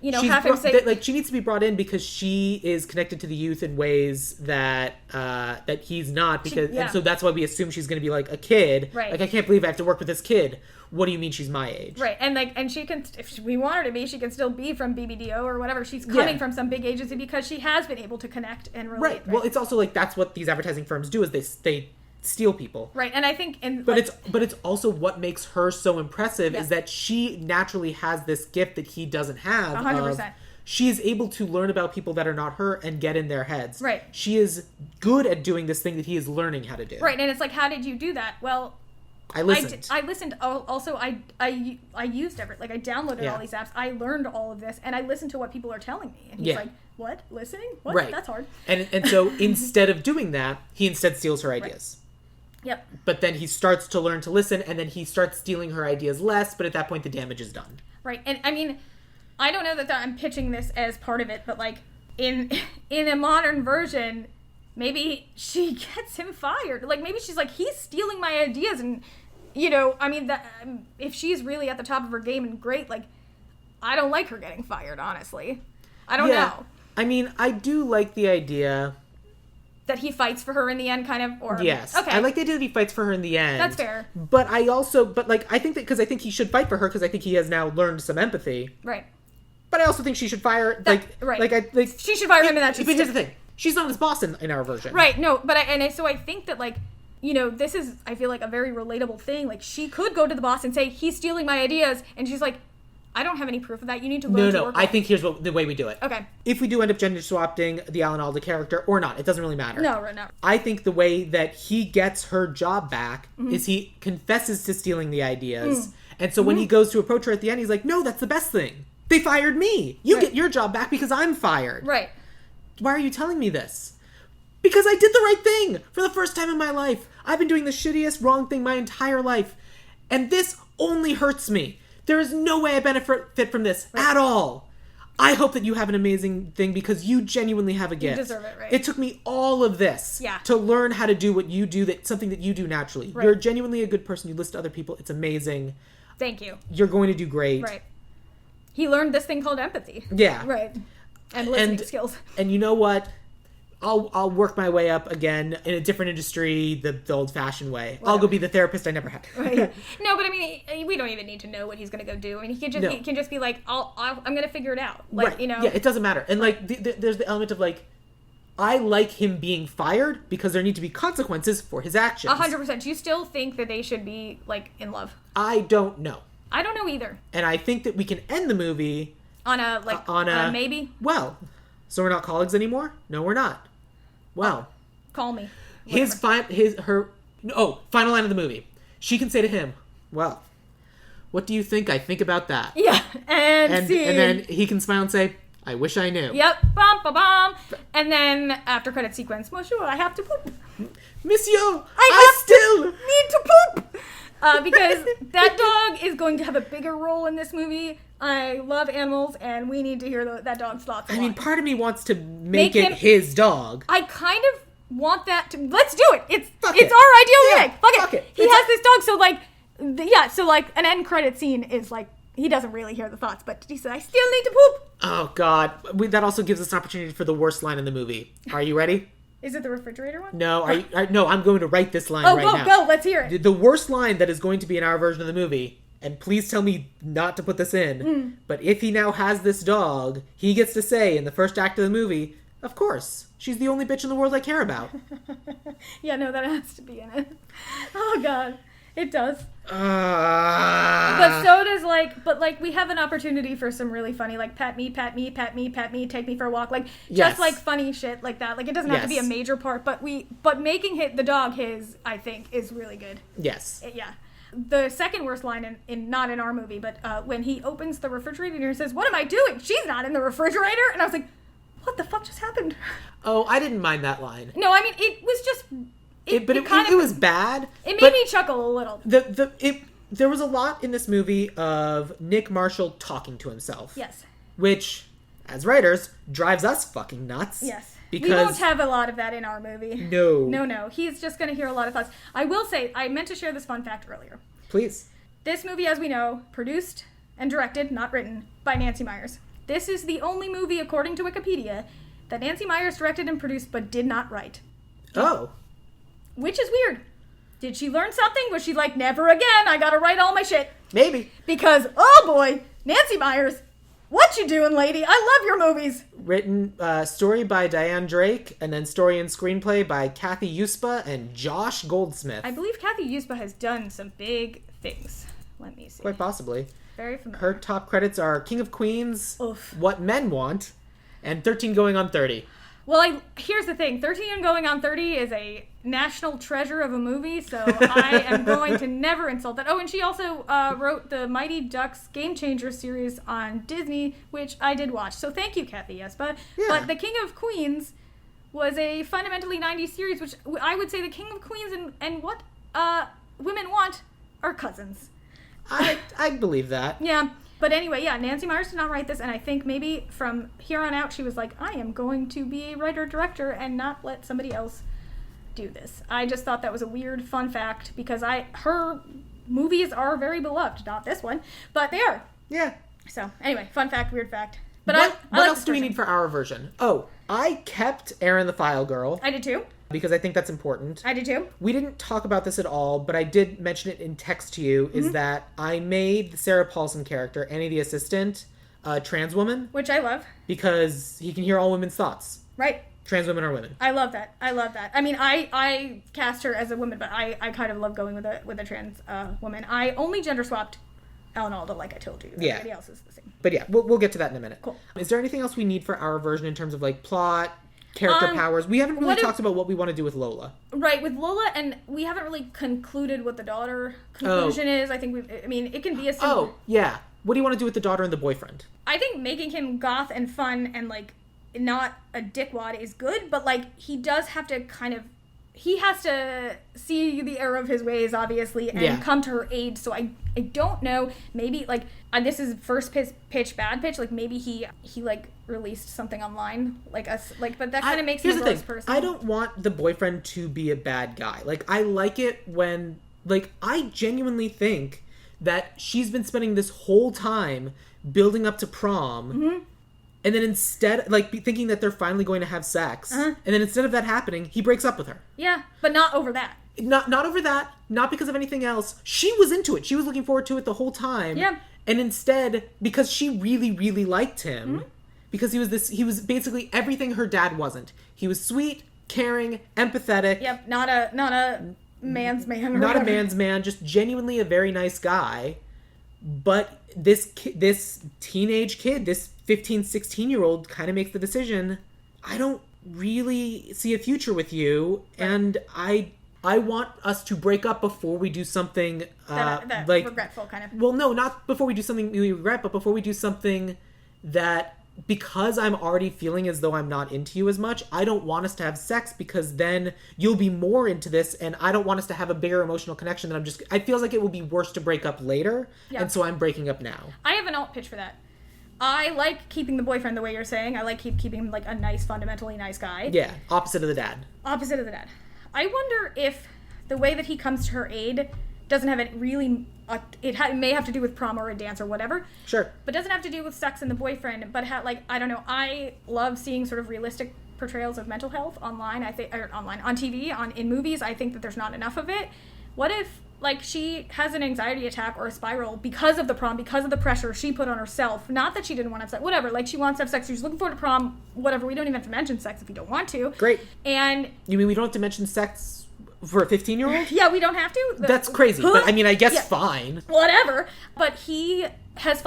You know, have him say... Like, she needs to be brought in because she is connected to the youth in ways that that he's not. Because and so that's why we assume she's going to be, like, a kid. Right. Like, I can't believe I have to work with this kid. What do you mean she's my age? Right. And, like, and she can... If we want her to be, she can still be from BBDO or whatever. She's coming from some big agency because she has been able to connect and relate. Right. Well, it's also, like, that's what these advertising firms do is they steal people. Right. And I think... But it's also what makes her so impressive is that she naturally has this gift that he doesn't have. 100%. She is able to learn about people that are not her and get in their heads. Right. She is good at doing this thing that he is learning how to do. Right, and it's like, how did you do that? Well, I listened. I listened. Also, I used everything. Like, I downloaded all these apps. I learned all of this, and I listened to what people are telling me. And he's like, what? Listening? What? Right. That's hard. And so instead of doing that, he instead steals her ideas. Right. Yep. But then he starts to learn to listen, and then he starts stealing her ideas less, but at that point the damage is done. Right, and I mean... I don't know that I'm pitching this as part of it, but, like, in a modern version, maybe she gets him fired. Like, maybe she's like, he's stealing my ideas, and, you know, I mean, if she's really at the top of her game and great, like, I don't like her getting fired, honestly. I don't know. I mean, I do like the idea... That he fights for her in the end, kind of, or... Yes. Okay. I like the idea that he fights for her in the end. That's fair. But I think that, because I think he should fight for her, because I think he has now learned some empathy. Right. But I also think she should fire, she should fire him in that. But here's the thing. She's not his boss in our version. Right, no, but so I think that, like, you know, this is, I feel like, a very relatable thing. Like, she could go to the boss and say, he's stealing my ideas, and she's like, I don't have any proof of that. You need to learn to work. I think here's the way we do it. Okay. If we do end up gender swapping the Alan Alda character or not, it doesn't really matter. No, right now. I think the way that he gets her job back is he confesses to stealing the ideas. And so when he goes to approach her at the end, he's like, no, that's the best thing. They fired me. You get your job back because I'm fired. Right. Why are you telling me this? Because I did the right thing for the first time in my life. I've been doing the shittiest wrong thing my entire life. And this only hurts me. There is no way I benefit from this at all. I hope that you have an amazing thing because you genuinely have a gift. You deserve it, right? It took me all of this to learn how to do what you do, something that you do naturally. Right. You're genuinely a good person. You listen to other people. It's amazing. Thank you. You're going to do great. Right. He learned this thing called empathy. Yeah. Right. And listening skills. And you know what? I'll work my way up again in a different industry, the old-fashioned way. Whatever. I'll go be the therapist I never had. Right. No, but I mean, we don't even need to know what he's going to go do. I mean, he can just be like, I'm going to figure it out. Like, right. Yeah, it doesn't matter. And like, there's the element of like, I like him being fired because there need to be consequences for his actions. 100%. Do you still think that they should be like in love? I don't know. I don't know either. And I think that we can end the movie on a maybe. Well, so we're not colleagues anymore? No, we're not. Well, call me. Whatever. Final line of the movie. She can say to him, "Well, what do you think I think about that?" Yeah, and then he can smile and say, "I wish I knew." Yep, bum ba bum. And then after credit sequence, Monsieur, I have to poop. Monsieur, I still need to poop. Because that dog is going to have a bigger role in this movie. I love animals, and we need to hear that dog's thoughts. I mean, part of me wants to make it his dog. I kind of want that to. Let's do it. It's our ideal remake. Fuck it. He has this dog, so like, so like an end credit scene is like he doesn't really hear the thoughts, but he said, "I still need to poop." Oh God, that also gives us an opportunity for the worst line in the movie. Are you ready? Is it the refrigerator one? No, no, I'm going to write this line right now. Go, let's hear it. The worst line that is going to be in our version of the movie, and please tell me not to put this in, but if he now has this dog, he gets to say in the first act of the movie, "Of course, she's the only bitch in the world I care about." Yeah, no, that has to be in it. Oh God, it does. But so does we have an opportunity for some really funny, like, pat me, take me for a walk, like, just like funny shit like that. Like, it doesn't have to be a major part, but making the dog his, I think, is really good. Yes. Yeah. The second worst line not in our movie, but when he opens the refrigerator and says, "What am I doing? She's not in the refrigerator." And I was like, what the fuck just happened? Oh, I didn't mind that line. No, I mean, it was just... It was bad. It made me chuckle a little. There was a lot in this movie of Nick Marshall talking to himself. Yes. Which, as writers, drives us fucking nuts. Yes. Because we won't have a lot of that in our movie. No. No. He's just going to hear a lot of thoughts. I will say, I meant to share this fun fact earlier. Please. This movie, as we know, produced and directed, not written, by Nancy Meyers. This is the only movie, according to Wikipedia, that Nancy Meyers directed and produced but did not write. Oh. Which is weird. Did she learn something? Was she like, never again, I gotta write all my shit? Maybe. Because, oh boy, Nancy Meyers, what you doing, lady? I love your movies. Written story by Diane Drake, and then story and screenplay by Kathy Uspa and Josh Goldsmith. I believe Kathy Uspa has done some big things. Let me see. Quite possibly. Very familiar. Her top credits are King of Queens, Oof. What Men Want, and 13 Going on 30. Well, here's the thing. 13 and Going on 30 is a national treasure of a movie, so I am going to never insult that. Oh, and she also wrote the Mighty Ducks Game Changer series on Disney, which I did watch. So thank you, Kathy Espa. Yeah. But The King of Queens was a fundamentally 90s series, which I would say The King of Queens and What Women Want are cousins. I believe that. Yeah. But anyway, yeah, Nancy Meyers did not write this, and I think maybe from here on out she was like, I am going to be a writer-director and not let somebody else do this. I just thought that was a weird, fun fact, because her movies are very beloved. Not this one, but they are. Yeah. So, anyway, fun fact, weird fact. But what else do we need for our version? Oh, I kept Erin the File Girl. I did too. Because I think that's important. I did too. We didn't talk about this at all, but I did mention it in text to you, is that I made the Sarah Paulson character, Annie the assistant, a trans woman. Which I love. Because he can hear all women's thoughts. Right. Trans women are women. I love that. I mean, I cast her as a woman, but I kind of love going with a trans woman. I only gender swapped Ellen Alda, like I told you. Yeah. Everybody else is the same. But yeah, we'll get to that in a minute. Cool. Is there anything else we need for our version in terms of like plot, character powers? We haven't really talked about what we want to do with Lola. Right, with Lola, and we haven't really concluded what the daughter conclusion is. I think it can be a simple... Oh, yeah. what do you want to do with the daughter and the boyfriend? I think making him goth and fun and, like, not a dickwad is good, but, like, he does have to kind of... He has to see the error of his ways, obviously, and come to her aid. So I don't know. Maybe, like, this is first pitch, bad pitch. Like, maybe he like, released something online. But that kind of makes him a gross person. I don't want the boyfriend to be a bad guy. Like, I like it when... Like, I genuinely think that she's been spending this whole time building up to prom... Mm-hmm. And then instead, like, thinking that they're finally going to have sex. And then instead of that happening, he breaks up with her. Yeah, but not over that. Not over that. Not because of anything else. She was into it. She was looking forward to it the whole time. Yeah. And instead, because she really, really liked him, because he was basically everything her dad wasn't. He was sweet, caring, empathetic. Yep, not a man's man. Not a man's man, just genuinely a very nice guy. But this teenage kid, this 15, 16-year-old kind of makes the decision, I don't really see a future with you, and I want us to break up before we do something that like regretful kind of. Well, no, not before we do something we regret, but before we do something that, because I'm already feeling as though I'm not into you as much, I don't want us to have sex, because then you'll be more into this, and I don't want us to have a bigger emotional connection that I feel like it will be worse to break up later, and so I'm breaking up now. I have an alt pitch for that. I like keeping the boyfriend the way you're saying. I like keeping him, like, a nice, fundamentally nice guy. Yeah, opposite of the dad. Opposite of the dad. I wonder if the way that he comes to her aid doesn't have it really... it may have to do with prom or a dance or whatever. Sure. But doesn't have to do with sex and the boyfriend, but I don't know. I love seeing sort of realistic portrayals of mental health online. On TV, in movies. I think that there's not enough of it. What if, like, she has an anxiety attack or a spiral because of the prom, because of the pressure she put on herself? Not that she didn't want to have sex, whatever. Like, she wants to have sex, she's looking forward to prom, whatever. We don't even have to mention sex if you don't want to. Great. And... You mean we don't have to mention sex for a 15-year-old? Yeah, we don't have to. That's crazy, but I mean, I guess fine. Whatever. But he has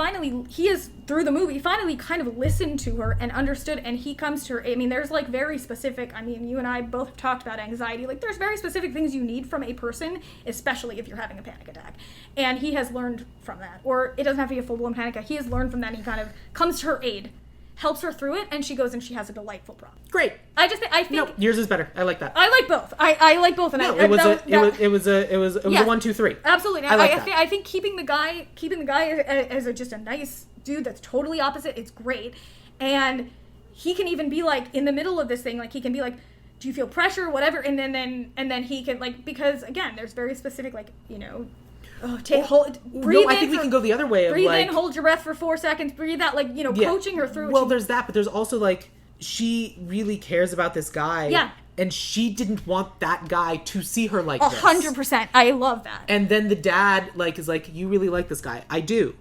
through the movie, finally kind of listened to her and understood, and he comes to her. I mean, there's, like, very specific, I mean, you and I both have talked about anxiety. Like, there's very specific things you need from a person, especially if you're having a panic attack. And he has learned from that. Or it doesn't have to be a full-blown panic attack. He has learned from that, and he kind of comes to her aid, helps her through it, and she goes and she has a delightful prom. Great. I think no, yours is better. I like that. I like both. I like both, and it was a 1, 2, 3. Absolutely. I think keeping the guy as just a nice dude that's totally opposite, it's great. And he can even be like, in the middle of this thing, like, he can be like, do you feel pressure, whatever, and then he can, like, because again, there's very specific, like, you know, breathe in. I think we can go the other way of, breathe like, in, hold your breath for 4 seconds, breathe out, like, you know, coaching her through. Well, there's that, but there's also, like, she really cares about this guy. Yeah. And she didn't want that guy to see her like this. 100%. I love that. And then the dad, like, is like, you really like this guy. I do.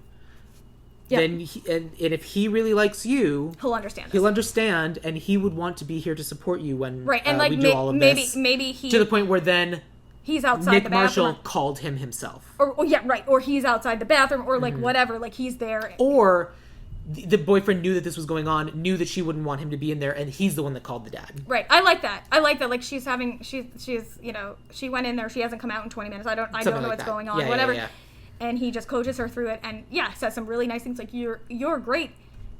Yep. Then and if he really likes you, he'll understand. He'll understand, and he would want to be here to support you when and we do all of this. Maybe he, to the point where then he's outside Nick the bathroom. Marshall called him himself. Or he's outside the bathroom, or like whatever, like he's there. Or the boyfriend knew that this was going on, knew that she wouldn't want him to be in there, and he's the one that called the dad. Right. I like that. Like, she's you know, she went in there, she hasn't come out in 20 minutes. I don't know like what's going on, whatever. Yeah. And he just coaches her through it, and says some really nice things like, you're great.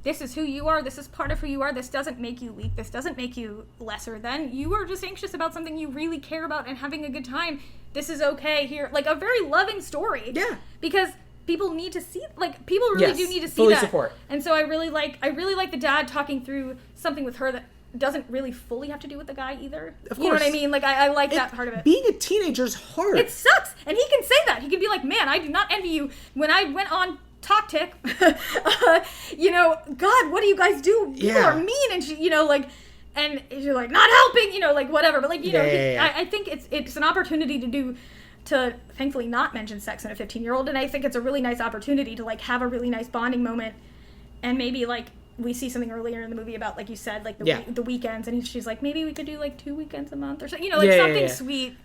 This is who you are. This is part of who you are. This doesn't make you weak. This doesn't make you lesser than. You are just anxious about something you really care about and having a good time. This is okay here. Like, a very loving story. Yeah. Because people need to see, like, people really do need to see fully that. Support. And so I really like the dad talking through something with her that doesn't really fully have to do with the guy either. Of course. You know what I mean? Like, I like that part of it. Being a teenager's hard. It sucks. And he can say that. He can be like, man, I do not envy you. When I went on Talk Tick, you know, God, what do you guys do? People are mean. And she, you know, like, and you're like, not helping, you know, like, whatever. But, like, you know, I think it's an opportunity to thankfully not mention sex in a 15-year-old. And I think it's a really nice opportunity to, like, have a really nice bonding moment. And maybe, like, we see something earlier in the movie about, like you said, like the weekends, and she's like, maybe we could do like 2 weekends a month or something, you know, like something sweet.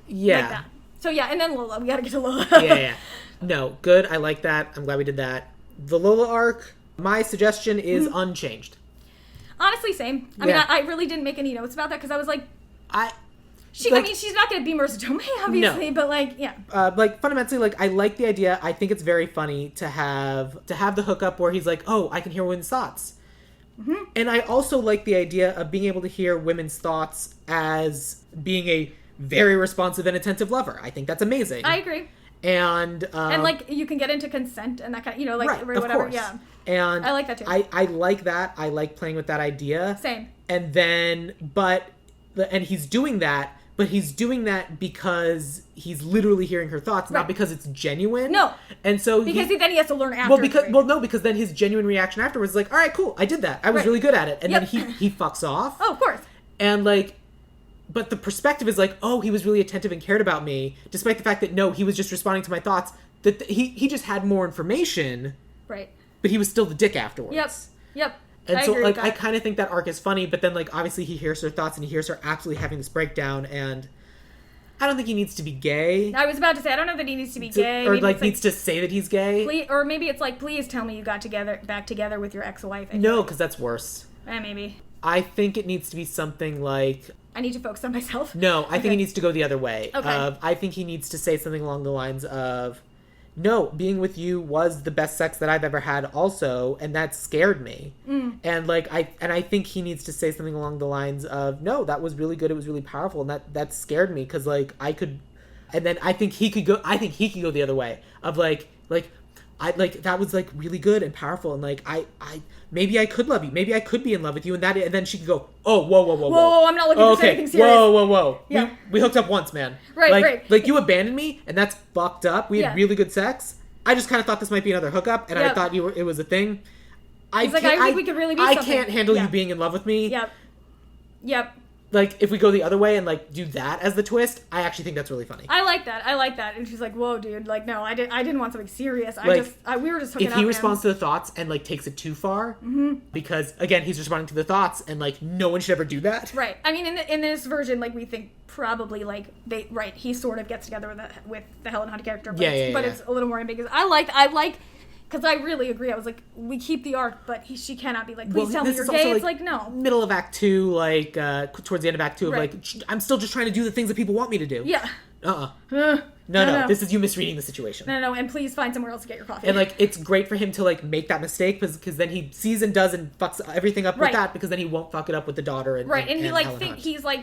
Yeah. Like that. So and then Lola, we gotta get to Lola. Yeah. No, good. I like that. I'm glad we did that. The Lola arc, my suggestion is unchanged. Honestly, same. I mean, I really didn't make any notes about that because I was like, I mean, she's not going to be Marissa Tomei, obviously, but like, yeah. Like, fundamentally, like, I like the idea. I think it's very funny to have the hookup where he's like, oh, I can hear women's thoughts. Mm-hmm. And I also like the idea of being able to hear women's thoughts as being a very responsive and attentive lover. I think that's amazing. I agree. And like, you can get into consent and that kind of, you know, like, right, whatever. Of course. Yeah. And I like that too. I like that. I like playing with that idea. Same. And then, and he's doing that, but he's doing that because he's literally hearing her thoughts, not because it's genuine. No. And so then he has to learn after. Because then his genuine reaction afterwards is like, all right, cool, I did that. I was really good at it. And then he fucks off. Oh, of course. And like, but the perspective is like, oh, he was really attentive and cared about me, despite the fact that no, he was just responding to my thoughts. That he just had more information. Right. But he was still the dick afterwards. Yep. And so, like, I kind of think that arc is funny, but then, like, obviously he hears her thoughts and he hears her absolutely having this breakdown, and I don't think he needs to be gay. I was about to say, I don't know that he needs to be gay. Or, like, needs to say that he's gay. Please, or maybe it's like, please tell me you got back together with your ex-wife. No, because that's worse. Maybe. I think it needs to be something like... I need to focus on myself? No, I think he needs to go the other way. Okay. I think he needs to say something along the lines of... No, being with you was the best sex that I've ever had also, and that scared me. Mm. And like I think he needs to say something along the lines of, no, that was really good, it was really powerful, and that scared me because like I could, and then I think he could go the other way of like that was like really good and powerful, and like I maybe I could love you, maybe I could be in love with you, and then she could go, oh, whoa, I'm not looking for anything serious. Whoa. Yeah. We hooked up once, man. Right. Like you abandoned me, and that's fucked up. We had really good sex. I just kind of thought this might be another hookup, and I thought it was a thing. I think we could really be something. I can't handle you being in love with me. Yep. Like, if we go the other way and, like, do that as the twist, I actually think that's really funny. I like that. And she's like, whoa, dude. Like, no, I didn't want something serious. We were just hooking up. If he responds to the thoughts and, like, takes it too far, because, again, he's responding to the thoughts, and, like, no one should ever do that. Right. I mean, in this version, like, we think probably, like, he sort of gets together with the Helen Hunt character, but it's a little more ambiguous. I like... Because I really agree. I was like, we keep the arc, but she cannot be like, please tell me you're gay. It's like, no. Middle of Act 2, like, towards the end of Act 2, of like, I'm still just trying to do the things that people want me to do. Yeah. No. This is you misreading the situation. No, and please find somewhere else to get your coffee. And, like, it's great for him to, like, make that mistake, because then he sees and does and fucks everything up with that, because then he won't fuck it up with the daughter and he, like, Helen Hunt.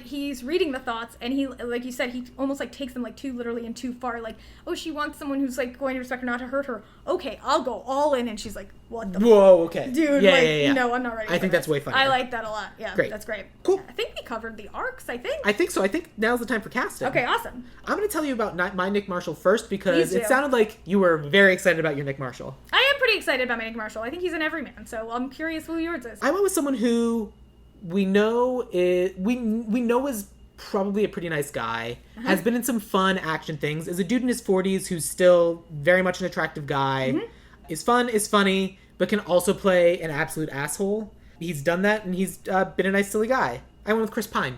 he's reading the thoughts, and he, like you said, he almost, like, takes them, like, too literally and too far. Like, oh, she wants someone who's, like, going to respect her, not to hurt her. Okay, I'll go all in, and she's like, what the Whoa, okay. Dude, no, I'm not ready. I think that's way funny. I like that a lot. Yeah, great. That's great. Cool. I think we covered the arcs, I think. I think so. I think now's the time for casting. Okay, awesome. I'm going to tell you about my Nick Marshall first, because it sounded like you were very excited about your Nick Marshall. I am pretty excited about my Nick Marshall. I think he's an everyman, so I'm curious who yours is. I went with someone who we know is probably a pretty nice guy, has been in some fun action things, is a dude in his 40s who's still very much an attractive guy, is fun, is funny, but can also play an absolute asshole. He's done that, and he's been a nice, silly guy. I went with Chris Pine.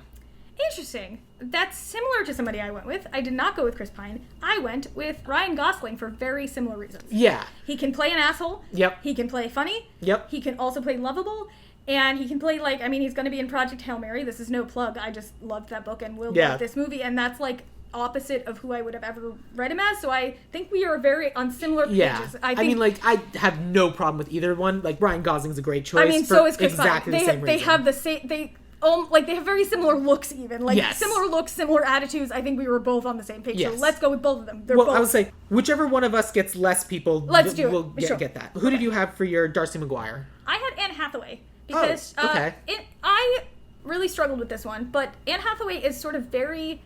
Interesting. That's similar to somebody I went with. I did not go with Chris Pine. I went with Ryan Gosling for very similar reasons. Yeah. He can play an asshole. Yep. He can play funny. Yep. He can also play lovable. And he can play, like, I mean, he's going to be in Project Hail Mary. This is no plug. I just loved that book and will love this movie. And that's, like, opposite of who I would have ever read him as. So I think we are very on similar pages. Yeah. I mean, like, I have no problem with either one. Like, Ryan Gosling's a great choice. I mean, so is Chris exactly Pine. the same reason. They have the same... they have very similar looks, even. Like, similar looks, similar attitudes. I think we were both on the same page. So let's go with both of them. They're both... I would say, whichever one of us gets less people, let's do it. We'll get that. Who did you have for your Darcy McGuire? I had Anne Hathaway. Because I really struggled with this one, but Anne Hathaway is sort of very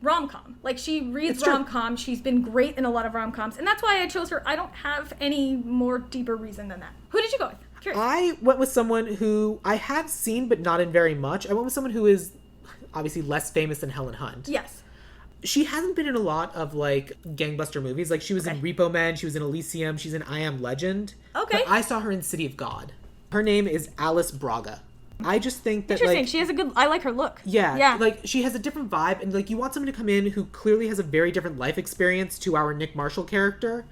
rom-com. Like, she reads rom-com. She's been great in a lot of rom-coms, and that's why I chose her. I don't have any more deeper reason than that. Who did you go with? Curious. I went with someone who I have seen, but not in very much. I went with someone who is obviously less famous than Helen Hunt. Yes. She hasn't been in a lot of, like, gangbuster movies. Like, she was in Repo Man, she was in Elysium, she's in I Am Legend. Okay. But I saw her in City of God. Her name is Alice Braga. I just think that, interesting. like... She has a good... I like her look. Yeah. Like, she has a different vibe, and, like, you want someone to come in who clearly has a very different life experience to our Nick Marshall character.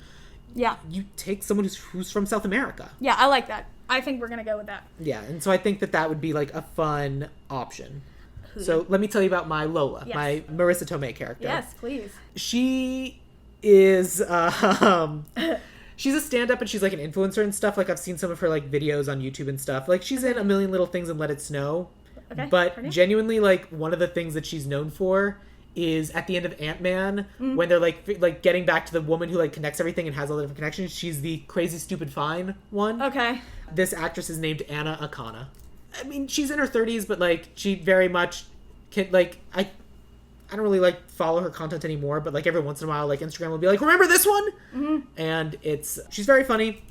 Yeah. You take someone who's from South America. Yeah, I like that. I think we're going to go with that. Yeah, and so I think that would be, like, a fun option. So let me tell you about my Lola, Yes. my Marissa Tomei character. Yes, please. She is she's a stand-up and she's like an influencer and stuff. Like I've seen some of her like videos on YouTube and stuff. Like she's in A Million Little Things and Let It Snow. Okay. But genuinely, like one of the things that she's known for is at the end of Ant-Man when they're like getting back to the woman who like connects everything and has all the different connections. She's the crazy stupid fine one. Okay. This actress is named Anna Akana. I mean, she's in her 30s, but like she very much can like I don't really like follow her content anymore, but like every once in a while like Instagram will be like, remember this one? Mm-hmm. And she's very funny.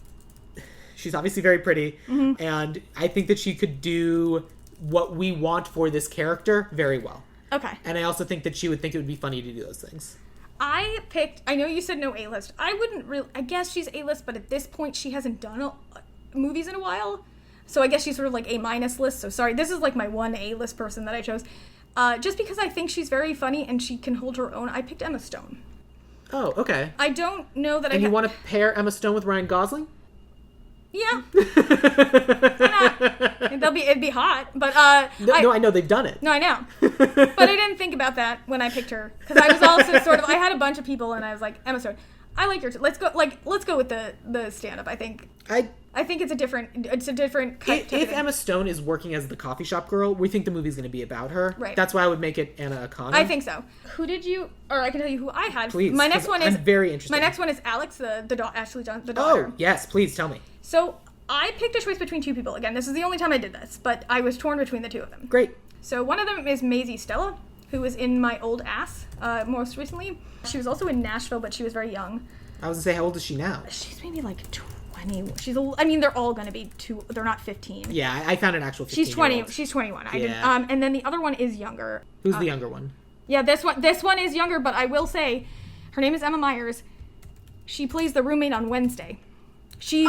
She's obviously very pretty, and I think that she could do what we want for this character very well. Okay. And I also think that she would think it would be funny to do those things. I know you said no A-list. I wouldn't really, I guess she's A-list, but at this point she hasn't done movies in a while. So I guess she's sort of like A- list. So sorry, this is like my one A-list person that I chose. Just because I think she's very funny and she can hold her own, I picked Emma Stone. Oh, okay. I don't know that and you want to pair Emma Stone with Ryan Gosling? Yeah. Why not? It'd be hot, but no, I know they've done it. No, I know, but I didn't think about that when I picked her because I was also sort of I had a bunch of people and I was like Emma Stone. I like her. Let's go with the stand up. I think it's a different cut. If Emma Stone is working as the coffee shop girl, we think the movie's going to be about her. Right. That's why I would make it Anna Akana. I think so. Who did you? Or I can tell you who I had. Please. My next one is. I'm very interested. My next one is Alix, Ashley Johnson, the daughter. Oh yes, please tell me. So I picked a choice between two people. Again, this is the only time I did this, but I was torn between the two of them. Great. So one of them is Maisie Stella, who was in My Old Ass most recently. She was also in Nashville, but she was very young. I was going to say, how old is she now? She's maybe like 20. They're all going to be they're not 15. Yeah, I found an actual 15. She's 20. She's 21. I didn't. And then the other one is younger. Who's the younger one? Yeah, this one is younger, but I will say, her name is Emma Myers. She plays the roommate on Wednesday. She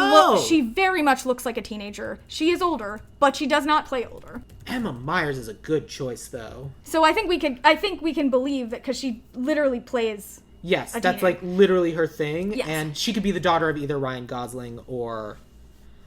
very much looks like a teenager. She is older, but she does not play older. Emma Myers is a good choice, though. So I think we can believe that because she literally plays. Yes, that's like literally her thing, yes. And she could be the daughter of either Ryan Gosling or.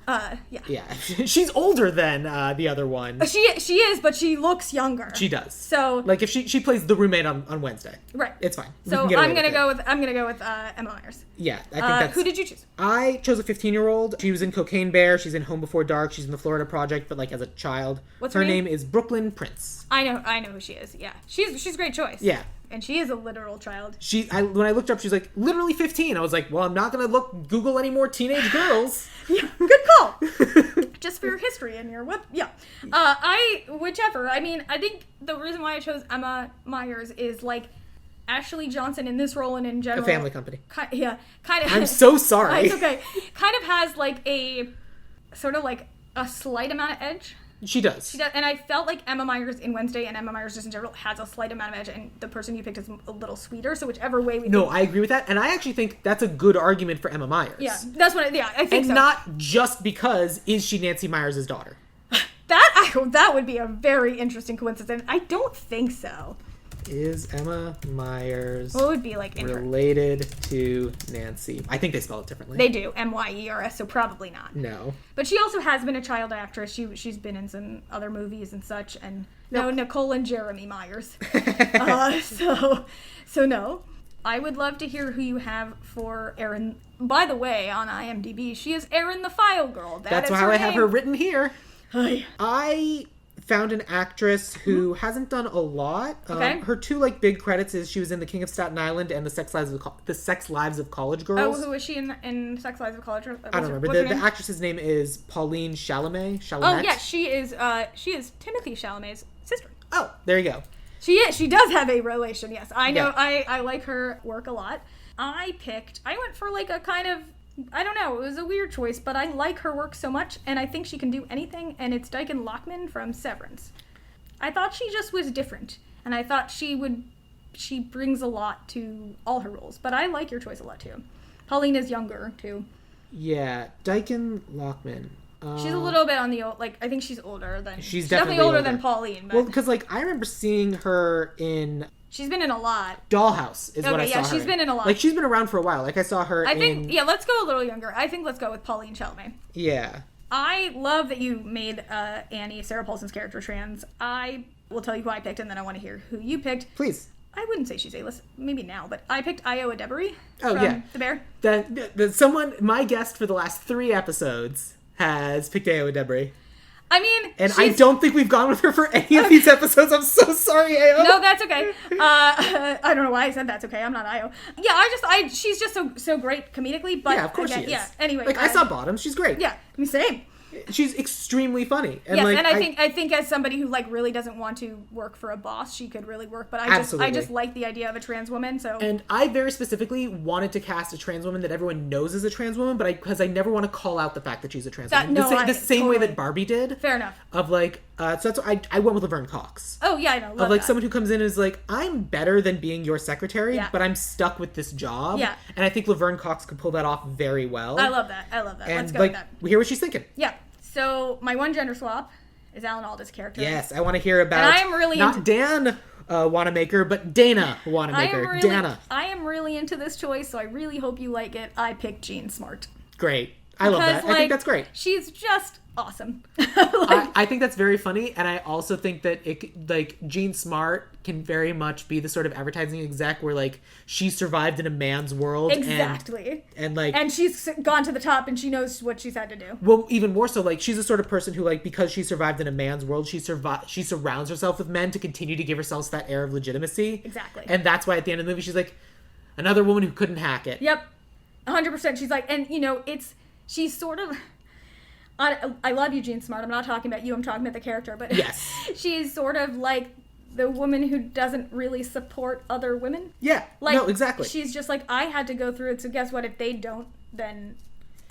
Yeah. Yeah, she's older than the other one. She is, but she looks younger. She does. So like if she plays the roommate on Wednesday, right? It's fine. So I'm gonna go with Emma Myers. Yeah, I think that's. Who did you choose? I chose a 15-year-old. She was in Cocaine Bear. She's in Home Before Dark. She's in the Florida Project, but like as a child. What's her name? Is Brooklyn Prince. I know who she is. Yeah, she's a great choice. Yeah. And she is a literal child. When I looked her up, she's like literally 15. I was like, well, I'm not gonna Google any more teenage girls. Yeah, good call. Just for your history and your yeah. Whichever. I mean, I think the reason why I chose Emma Myers is like Ashley Johnson in this role and in general. A Family Company. Kind of. I'm so sorry. It's okay. Kind of has like a sort of like a slight amount of edge. She does. And I felt like Emma Myers in Wednesday and Emma Myers just in general has a slight amount of edge, and the person you picked is a little sweeter, so whichever way we I agree with that, and I actually think that's a good argument for Emma Myers. Yeah, that's what I think so. And not just because, is she Nancy Myers' daughter? That would be a very interesting coincidence. I don't think so. Is Emma Myers what would be like related to Nancy? I think they spell it differently. They do, Myers, so probably not. No. But she also has been a child actress. She's been in some other movies and such, and no, Nicole and Jeremy Myers. So no. I would love to hear who you have for Erin. By the way, on IMDb, she is Erin the File Girl. That's how I have her written here. I found an actress who hasn't done a lot. Okay. Her two like big credits is she was in The King of Staten Island and The Sex Lives of College Girls. Oh, who was she in Sex Lives of College Girls? I don't remember. The actress's name is Pauline Chalamet. Oh yeah, she is Timothy Chalamet's sister. Oh, there you go. She is. She does have a relation. Yes, I know. Yeah. I like her work a lot. I went for like a kind of. I don't know, it was a weird choice, but I like her work so much, and I think she can do anything, and it's Dyken Lockman from Severance. I thought she just was different, and I thought she brings a lot to all her roles, but I like your choice a lot, too. Pauline is younger, too. Yeah, Dyken Lockman. She's a little bit on the old, like, I think she's older than... She's definitely older than Pauline, but... Well, because, like, I remember seeing her in... She's been in a lot. Dollhouse is what I saw her she's been in a lot. Like, she's been around for a while. Like, I saw her let's go a little younger. I think let's go with Pauline Chalamet. Yeah. I love that you made Annie, Sarah Paulson's character, trans. I We'll tell you who I picked, and then I want to hear who you picked. Please. I wouldn't say she's A-list, maybe now, but I picked Io Adebari from The Bear. My guest for the last 3 episodes has picked Io Adebari. I mean, and I don't think we've gone with her for any of these episodes. I'm so sorry, Io. No, that's okay. I don't know why I said that's okay. I'm not Io. Yeah, she's just so great comedically. But yeah, of course she is. Yeah. Anyway, like I saw Bottoms. She's great. Yeah, same. She's extremely funny. And yes, and I think as somebody who like really doesn't want to work for a boss, she could really work. But I just like the idea of a trans woman. So and I very specifically wanted to cast a trans woman that everyone knows is a trans woman, but because I never want to call out the fact that she's a trans woman. The same way that Barbie did. Fair enough. Of like, so that's why I went with Laverne Cox. Oh yeah, I know. Of like someone who comes in and is like, I'm better than being your secretary, but I'm stuck with this job. Yeah. And I think Laverne Cox could pull that off very well. I love that. And Let's go like, with that. We hear what she's thinking. Yeah. So my one gender swap is Alan Alda's character. Yes, I want to hear about. And I am really not Dan Wanamaker, but Dana Wanamaker. Dana. I am really into this choice, so I really hope you like it. I picked Jean Smart. Great. I love that. I think that's great. She's just awesome. I think that's very funny, and I also think that Jean Smart can very much be the sort of advertising exec where like she survived in a man's world. Exactly. And she's gone to the top and she knows what she's had to do. Well, even more so, like she's the sort of person who like because she survived in a man's world, she surrounds herself with men to continue to give herself that air of legitimacy. Exactly. And that's why at the end of the movie she's like another woman who couldn't hack it. Yep. 100%. She's like, and she's sort of, I love you, Jean Smart. I'm not talking about you. I'm talking about the character. But yes, she's sort of like the woman who doesn't really support other women. Yeah. Like, no, exactly. She's just like, I had to go through it. So guess what? If they don't, then,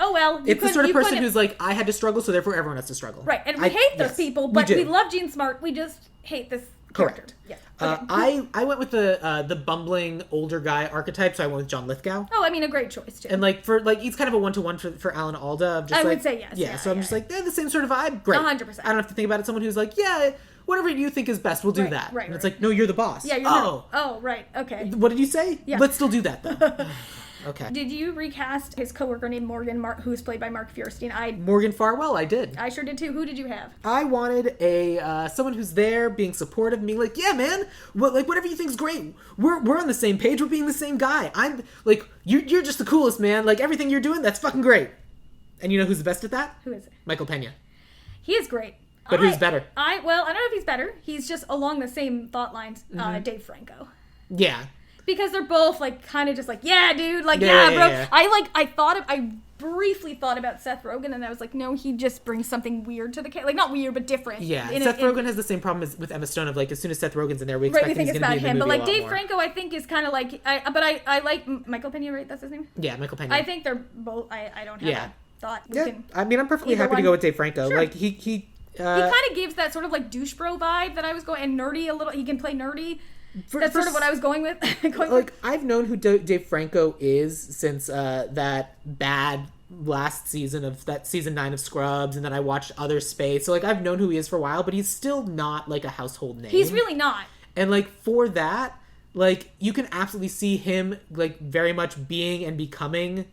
oh well. It's the sort of person who's like, I had to struggle, so therefore everyone has to struggle. Right. And we hate those people, but we love Jean Smart. We just hate this character. Correct. Yeah. Okay. I went with the bumbling older guy archetype, so I went with John Lithgow. Oh, I mean, a great choice too. And he's kind of a 1-to-1 for Alan Alda. I would say yes. Yeah, so I'm just like, they're the same sort of vibe. Great. 100%. I don't have to think about it. Someone who's like, yeah, whatever you think is best, we'll do that. Right. And it's like, no, you're the boss. Yeah. Oh, right. Okay. What did you say? Yeah. Let's still do that though. Okay. Did you recast his coworker named Morgan, who's played by Mark Fierstein? Morgan Farwell, I did. I sure did too. Who did you have? I wanted someone who's there, being supportive, being like, yeah, man, whatever you think's great. We're on the same page. We're being the same guy. I'm like, you're just the coolest, man. Like everything you're doing, that's fucking great. And you know who's the best at that? Who is it? Michael Pena. He is great. But who's better? I don't know if he's better. He's just along the same thought lines. Dave Franco. Yeah. Because they're both like kind of just like, yeah, dude, like yeah, bro. Yeah. I briefly thought about Seth Rogen, and I was like, no, he just brings something weird to the case. Like not weird, but different. Yeah, Seth Rogen has the same problem as with Emma Stone of like as soon as Seth Rogen's in there, we expect he's going to be in the movie. But like Dave Franco, I think is kind of like, I like Michael Pena, right? That's his name. Yeah, Michael Pena. I think they're both. I don't have a thought. I mean, I'm perfectly happy to go with Dave Franco. Sure. Like he kind of gives that sort of like douche bro vibe that I was going, and nerdy a little. He can play nerdy. That's sort of what I was going with. I've known who Dave Franco is since that bad last season of that season 9 of Scrubs, and then I watched Other Space. So like I've known who he is for a while, but he's still not like a household name. He's really not. And like for that, like you can absolutely see him like very much being and becoming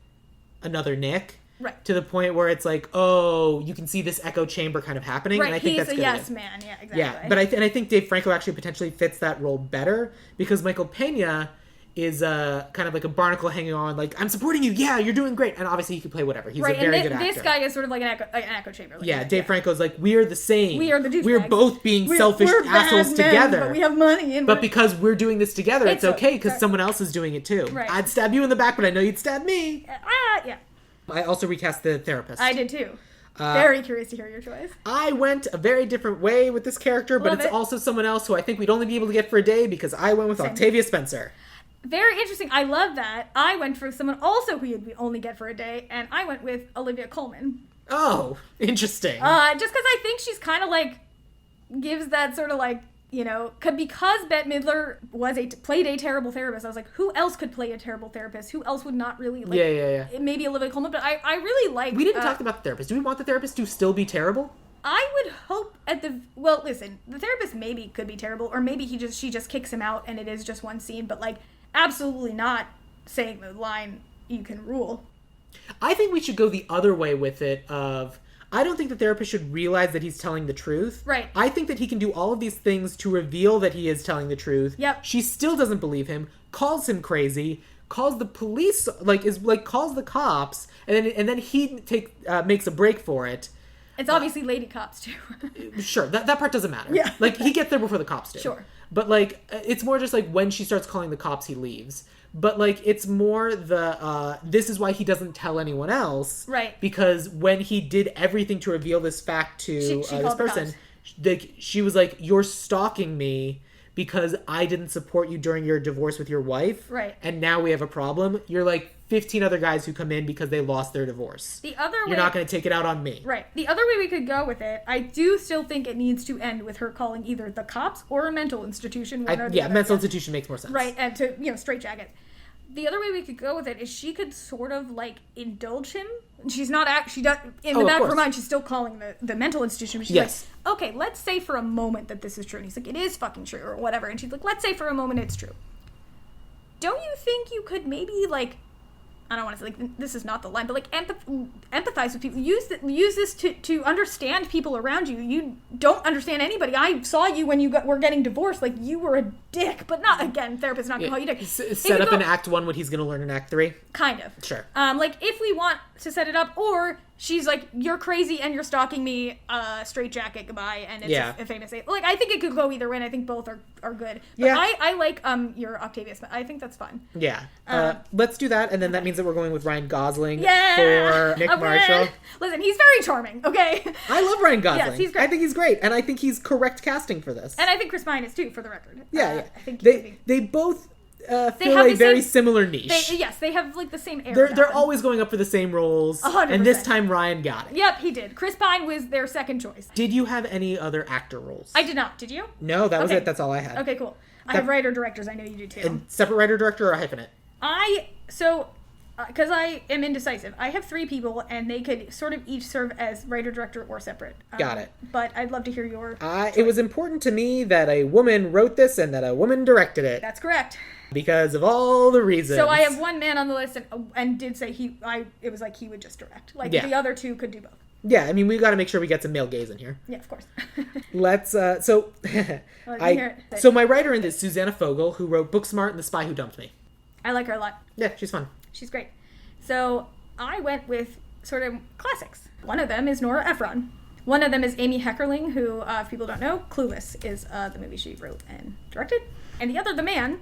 another Nick. Right. To the point where it's like, oh, you can see this echo chamber kind of happening. Right, and I think he's that's a good. yes man. Yeah, exactly. Yeah, but I think Dave Franco actually potentially fits that role better because Michael Pena is kind of like a barnacle hanging on, like, I'm supporting you, yeah, you're doing great. And obviously he can play whatever. He's a very good actor. This guy is sort of like an echo chamber. Like Dave Franco's like, we're the same. We are the douchebags. We're both being selfish assholes together. But we have money. But because we're doing this together, it's okay because someone else is doing it too. Right. I'd stab you in the back, but I know you'd stab me. Yeah. I also recast the therapist. I did too. Very curious to hear your choice. I went a very different way with this character, but it's also someone else who I think we'd only be able to get for a day because I went with Octavia Spencer. Very interesting. I love that. I went for someone also who you'd only get for a day, and I went with Olivia Colman. Oh, interesting. Just because I think she's kind of like, gives that sort of like, you know, because Bette Midler played a terrible therapist. I was like, who else could play a terrible therapist? Who else would not really like? Yeah. Maybe Olivia Colman, but I really like. We didn't talk about the therapist. Do we want the therapist to still be terrible? I would hope listen, the therapist maybe could be terrible, or maybe she just kicks him out and it is just one scene, but like absolutely not saying the line "you can rule." I think we should go the other way with it. I don't think the therapist should realize that he's telling the truth. Right. I think that he can do all of these things to reveal that he is telling the truth. Yep. She still doesn't believe him, calls him crazy, calls the police, calls the cops, and then he makes a break for it. It's obviously lady cops, too. Sure, that part doesn't matter. Yeah. Like, he gets there before the cops do. Sure. But, like, it's more just, like, when she starts calling the cops, he leaves. But, like, it's more this is why he doesn't tell anyone else. Right. Because when he did everything to reveal this fact to this person, she was like, you're stalking me because I didn't support you during your divorce with your wife. Right. And now we have a problem. You're like 15 other guys who come in because they lost their divorce. You're not going to take it out on me. Right. The other way we could go with it, I do still think it needs to end with her calling either the cops or a mental institution. Mental institution makes more sense. Right. And to, straitjacket. The other way we could go with it is she could sort of, like, indulge him. She's not in the back of her mind, she's still calling the mental institution. But she's like, okay, let's say for a moment that this is true. And he's like, it is fucking true, or whatever. And she's like, let's say for a moment it's true. Don't you think you could maybe, like, I don't want to say, like, this is not the line, but, like, empathize with people. Use this to understand people around you. You don't understand anybody. I saw you when you were getting divorced. Like, you were a dick. But not, again, therapist not going to call you dick. Set up in Act 1 what he's going to learn in Act 3? Kind of. Sure. Like, if we want to set it up, or she's like, you're crazy and you're stalking me, straitjacket, goodbye, and it's a famous say. Like, I think it could go either way, and I think both are good. But I like your Octavius. I think that's fun. Yeah. Let's do that, and then that means that we're going with Ryan Gosling for Nick Marshall. Listen, he's very charming, okay? I love Ryan Gosling. Yes, he's great. I think he's great, and I think he's correct casting for this. And I think Chris Pine is too, for the record. Yeah. I think they both feel a very similar niche. They have, like, the same air. They're always going up for the same roles. 100%. And this time Ryan got it. Yep, he did. Chris Pine was their second choice. Did you have any other actor roles? I did not. Did you? No, that was it. That's all I had. Okay, cool. I have writer-directors. I know you do, too. And separate writer-director or hyphenate? Because I am indecisive, I have 3 people, and they could sort of each serve as writer-director or separate. Got it. But I'd love to hear your It was important to me that a woman wrote this and that a woman directed it. That's correct. Because of all the reasons. So I have one man on the list and did say it was like he would just direct. Like, the other 2 could do both. Yeah, I mean, we got to make sure we get some male gaze in here. Yeah, of course. Let's, so my writer in this is Susanna Fogel, who wrote Booksmart and The Spy Who Dumped Me. I like her a lot. Yeah, she's fun. She's great. So I went with sort of classics. One of them is Nora Ephron. One of them is Amy Heckerling, who, if people don't know, Clueless is the movie she wrote and directed. And the other, the man,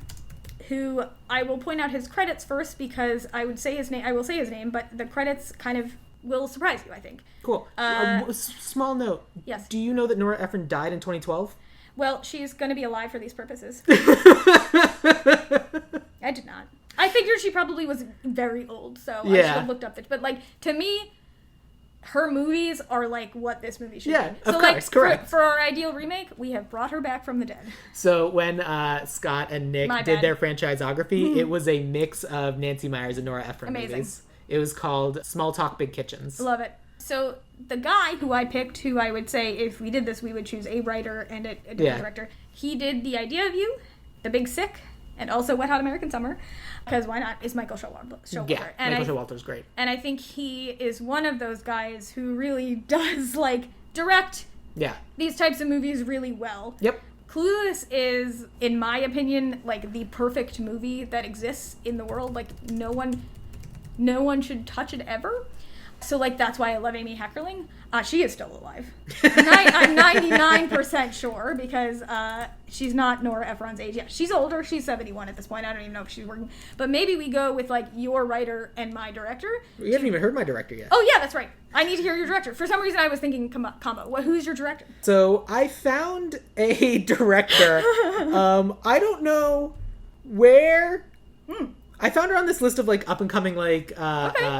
who I will point out his credits first because I will say his name, but the credits kind of will surprise you, I think. Cool. Small note. Yes. Do you know that Nora Ephron died in 2012? Well, she's going to be alive for these purposes. I did not. I figured she probably was very old, so I should have looked up but, like, to me, her movies are, like, what this movie should be. Yeah, so, of like, course, correct. For our ideal remake, we have brought her back from the dead. So when Scott and Nick did their franchisography, it was a mix of Nancy Meyers and Nora Ephron movies. It was called Small Talk, Big Kitchens. Love it. So the guy who I picked, who I would say if we did this, we would choose a writer and a director. He did The Idea of You, The Big Sick, and also Wet Hot American Summer. Because why not? Is Michael Showalter. Yeah, Michael Showalter's great. And I think he is one of those guys who really does, like, direct these types of movies really well. Yep. Clueless is, in my opinion, like, the perfect movie that exists in the world. Like, no one should touch it ever. So, like, that's why I love Amy Heckerling. She is still alive. I'm 99% sure because she's not Nora Ephron's age yet. She's older. She's 71 at this point. I don't even know if she's working. But maybe we go with, like, your writer and my director. You haven't even heard my director yet. Oh, yeah, that's right. I need to hear your director. For some reason, I was thinking combo. Who's your director? So I found a director. I don't know where... I found her on this list of, like, up-and-coming, like,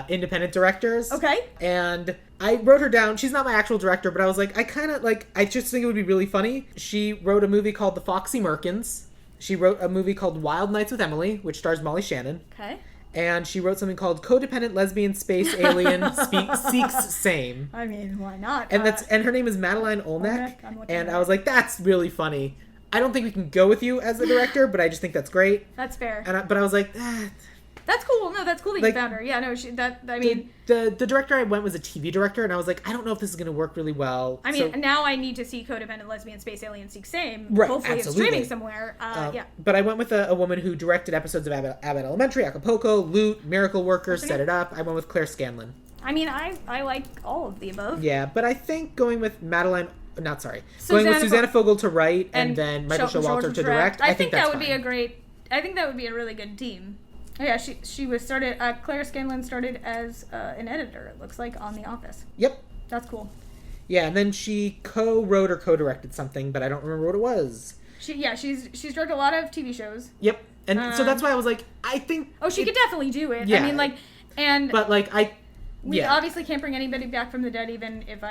independent directors. Okay. And I wrote her down. She's not my actual director, but I was like, I just think it would be really funny. She wrote a movie called The Foxy Merkins. She wrote a movie called Wild Nights with Emily, which stars Molly Shannon. Okay. And she wrote something called Codependent Lesbian Space Alien Seeks Same. I mean, why not? And her name is Madeline Olnek. And I was like, that's really funny. I don't think we can go with you as the director, but I just think that's great. That's fair. But I was like, that's That's cool. No, that's cool that you found her. Yeah, no, the director I went was a TV director, and I was like, I don't know if this is going to work really well. I mean, now I need to see Codependent Lesbian Space Alien Seek Same. Right, hopefully absolutely. it's streaming somewhere. Yeah. But I went with a woman who directed episodes of Abbott Elementary, Acapulco, Loot, Miracle Worker, Set It Up. I went with Claire Scanlon. I mean, I like all of the above. Yeah, but I think going with Susanna Fogel to write and then Michael Showalter to direct. I think that would be a really good team. Oh, yeah, she was started. Claire Scanlon started as an editor. It looks like on The Office. Yep, that's cool. Yeah, and then she co-wrote or co-directed something, but I don't remember what it was. She's directed a lot of TV shows. Yep, and so that's why I was like, I think. Oh, she could definitely do it. Yeah, I mean, we yeah. obviously can't bring anybody back from the dead, even if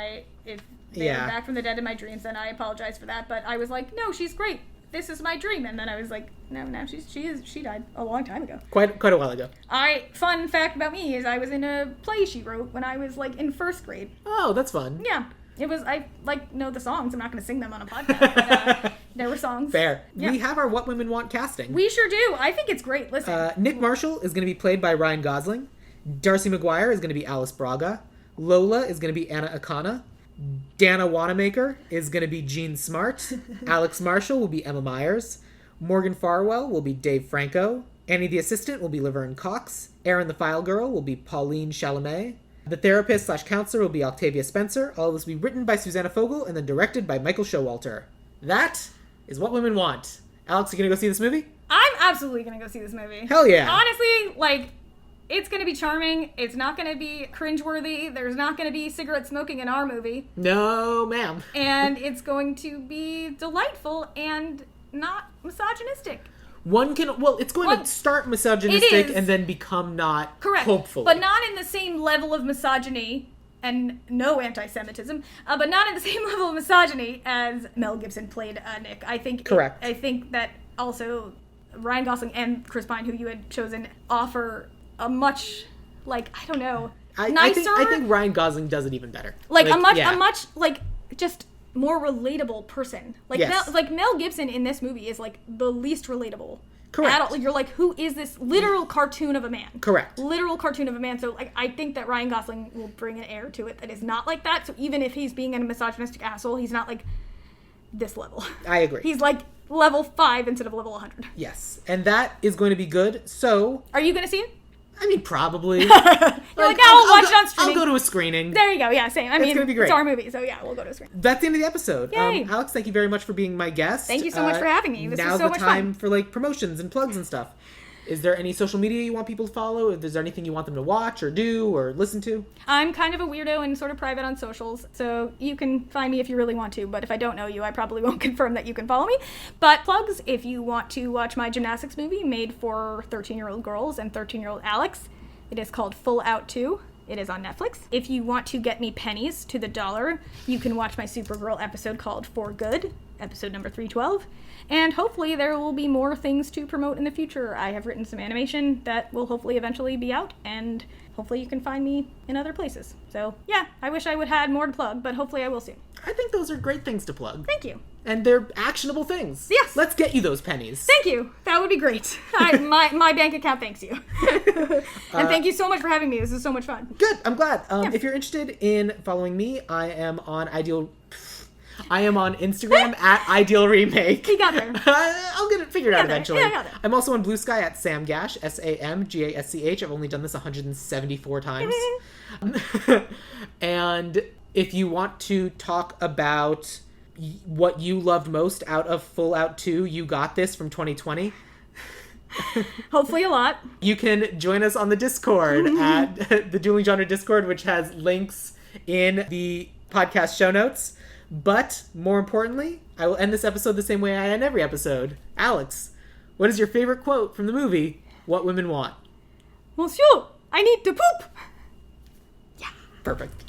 they're back from the dead in my dreams, and I apologize for that. But I was like, no, she's great. This is my dream. And then I was like, no, she died a long time ago. Quite a while ago. Fun fact about me is I was in a play she wrote when I was like in first grade. Oh, that's fun. Yeah. I know the songs. I'm not going to sing them on a podcast, but there were songs. Fair. Yeah. We have our What Women Want casting. We sure do. I think it's great. Listen. Nick Marshall is going to be played by Ryan Gosling. Darcy McGuire is going to be Alice Braga. Lola is going to be Anna Akana. Dana Wanamaker is going to be Jean Smart. Alex Marshall will be Emma Myers. Morgan Farwell will be Dave Franco. Annie the Assistant will be Laverne Cox. Erin the File Girl will be Pauline Chalamet. The therapist/counselor will be Octavia Spencer. All of this will be written by Susanna Fogel and then directed by Michael Showalter. That is What Women Want. Alex, you going to go see this movie? I'm absolutely going to go see this movie. Hell yeah. Honestly, it's going to be charming. It's not going to be cringeworthy. There's not going to be cigarette smoking in our movie. No, ma'am. And it's going to be delightful and not misogynistic. It's going to start misogynistic and then become not. Correct. Hopefully. But not in the same level of misogyny and no anti-Semitism, but not in the same level of misogyny as Mel Gibson played Nick. I think. Correct. I think that also Ryan Gosling and Chris Pine, who you had chosen, offer a much, I don't know, nicer. I think Ryan Gosling does it even better. A much just more relatable person. Yes. Mel Gibson in this movie is the least relatable. Correct. You're like, who is this literal cartoon of a man? Correct. Literal cartoon of a man. So I think that Ryan Gosling will bring an air to it that is not like that. So even if he's being a misogynistic asshole, he's not this level. I agree. He's level 5 instead of level 100. Yes. And that is going to be good. So. Are you going to see it? I mean, probably. You're I'll watch it on streaming. I'll go to a screening. There you go. Yeah, same. It's gonna be great. It's our movie, so yeah, we'll go to a screening. That's the end of the episode. Yay. Alex, thank you very much for being my guest. Thank you so much for having me. This was so much fun. Now's the time for promotions and plugs and stuff. Is there any social media you want people to follow? Is there anything you want them to watch or do or listen to? I'm kind of a weirdo and sort of private on socials, so you can find me if you really want to, but if I don't know you, I probably won't confirm that you can follow me. But plugs, if you want to watch my gymnastics movie made for 13-year-old girls and 13-year-old Alex, it is called Full Out 2. It is on Netflix. If you want to get me pennies to the dollar, you can watch my Supergirl episode called For Good, episode number 312. And hopefully there will be more things to promote in the future. I have written some animation that will hopefully eventually be out, and hopefully you can find me in other places. So, yeah, I wish I would have had more to plug, but hopefully I will soon. I think those are great things to plug. Thank you. And they're actionable things. Yes. Let's get you those pennies. Thank you. That would be great. My bank account thanks you. And thank you so much for having me. This is so much fun. Good. I'm glad. If you're interested in following me, I am on Instagram at Ideal Remake. You got there. I'll get it figured out eventually. Yeah, I got it. I'm also on BlueSky at Sam Gasch, SamGasch. I've only done this 174 times. And if you want to talk about what you loved most out of Full Out 2, You Got This from 2020. Hopefully a lot. You can join us on the Discord at the Dueling Genre Discord, which has links in the podcast show notes. But more importantly, I will end this episode the same way I end every episode. Alex, what is your favorite quote from the movie What Women Want? Monsieur, I need to poop. Yeah, perfect.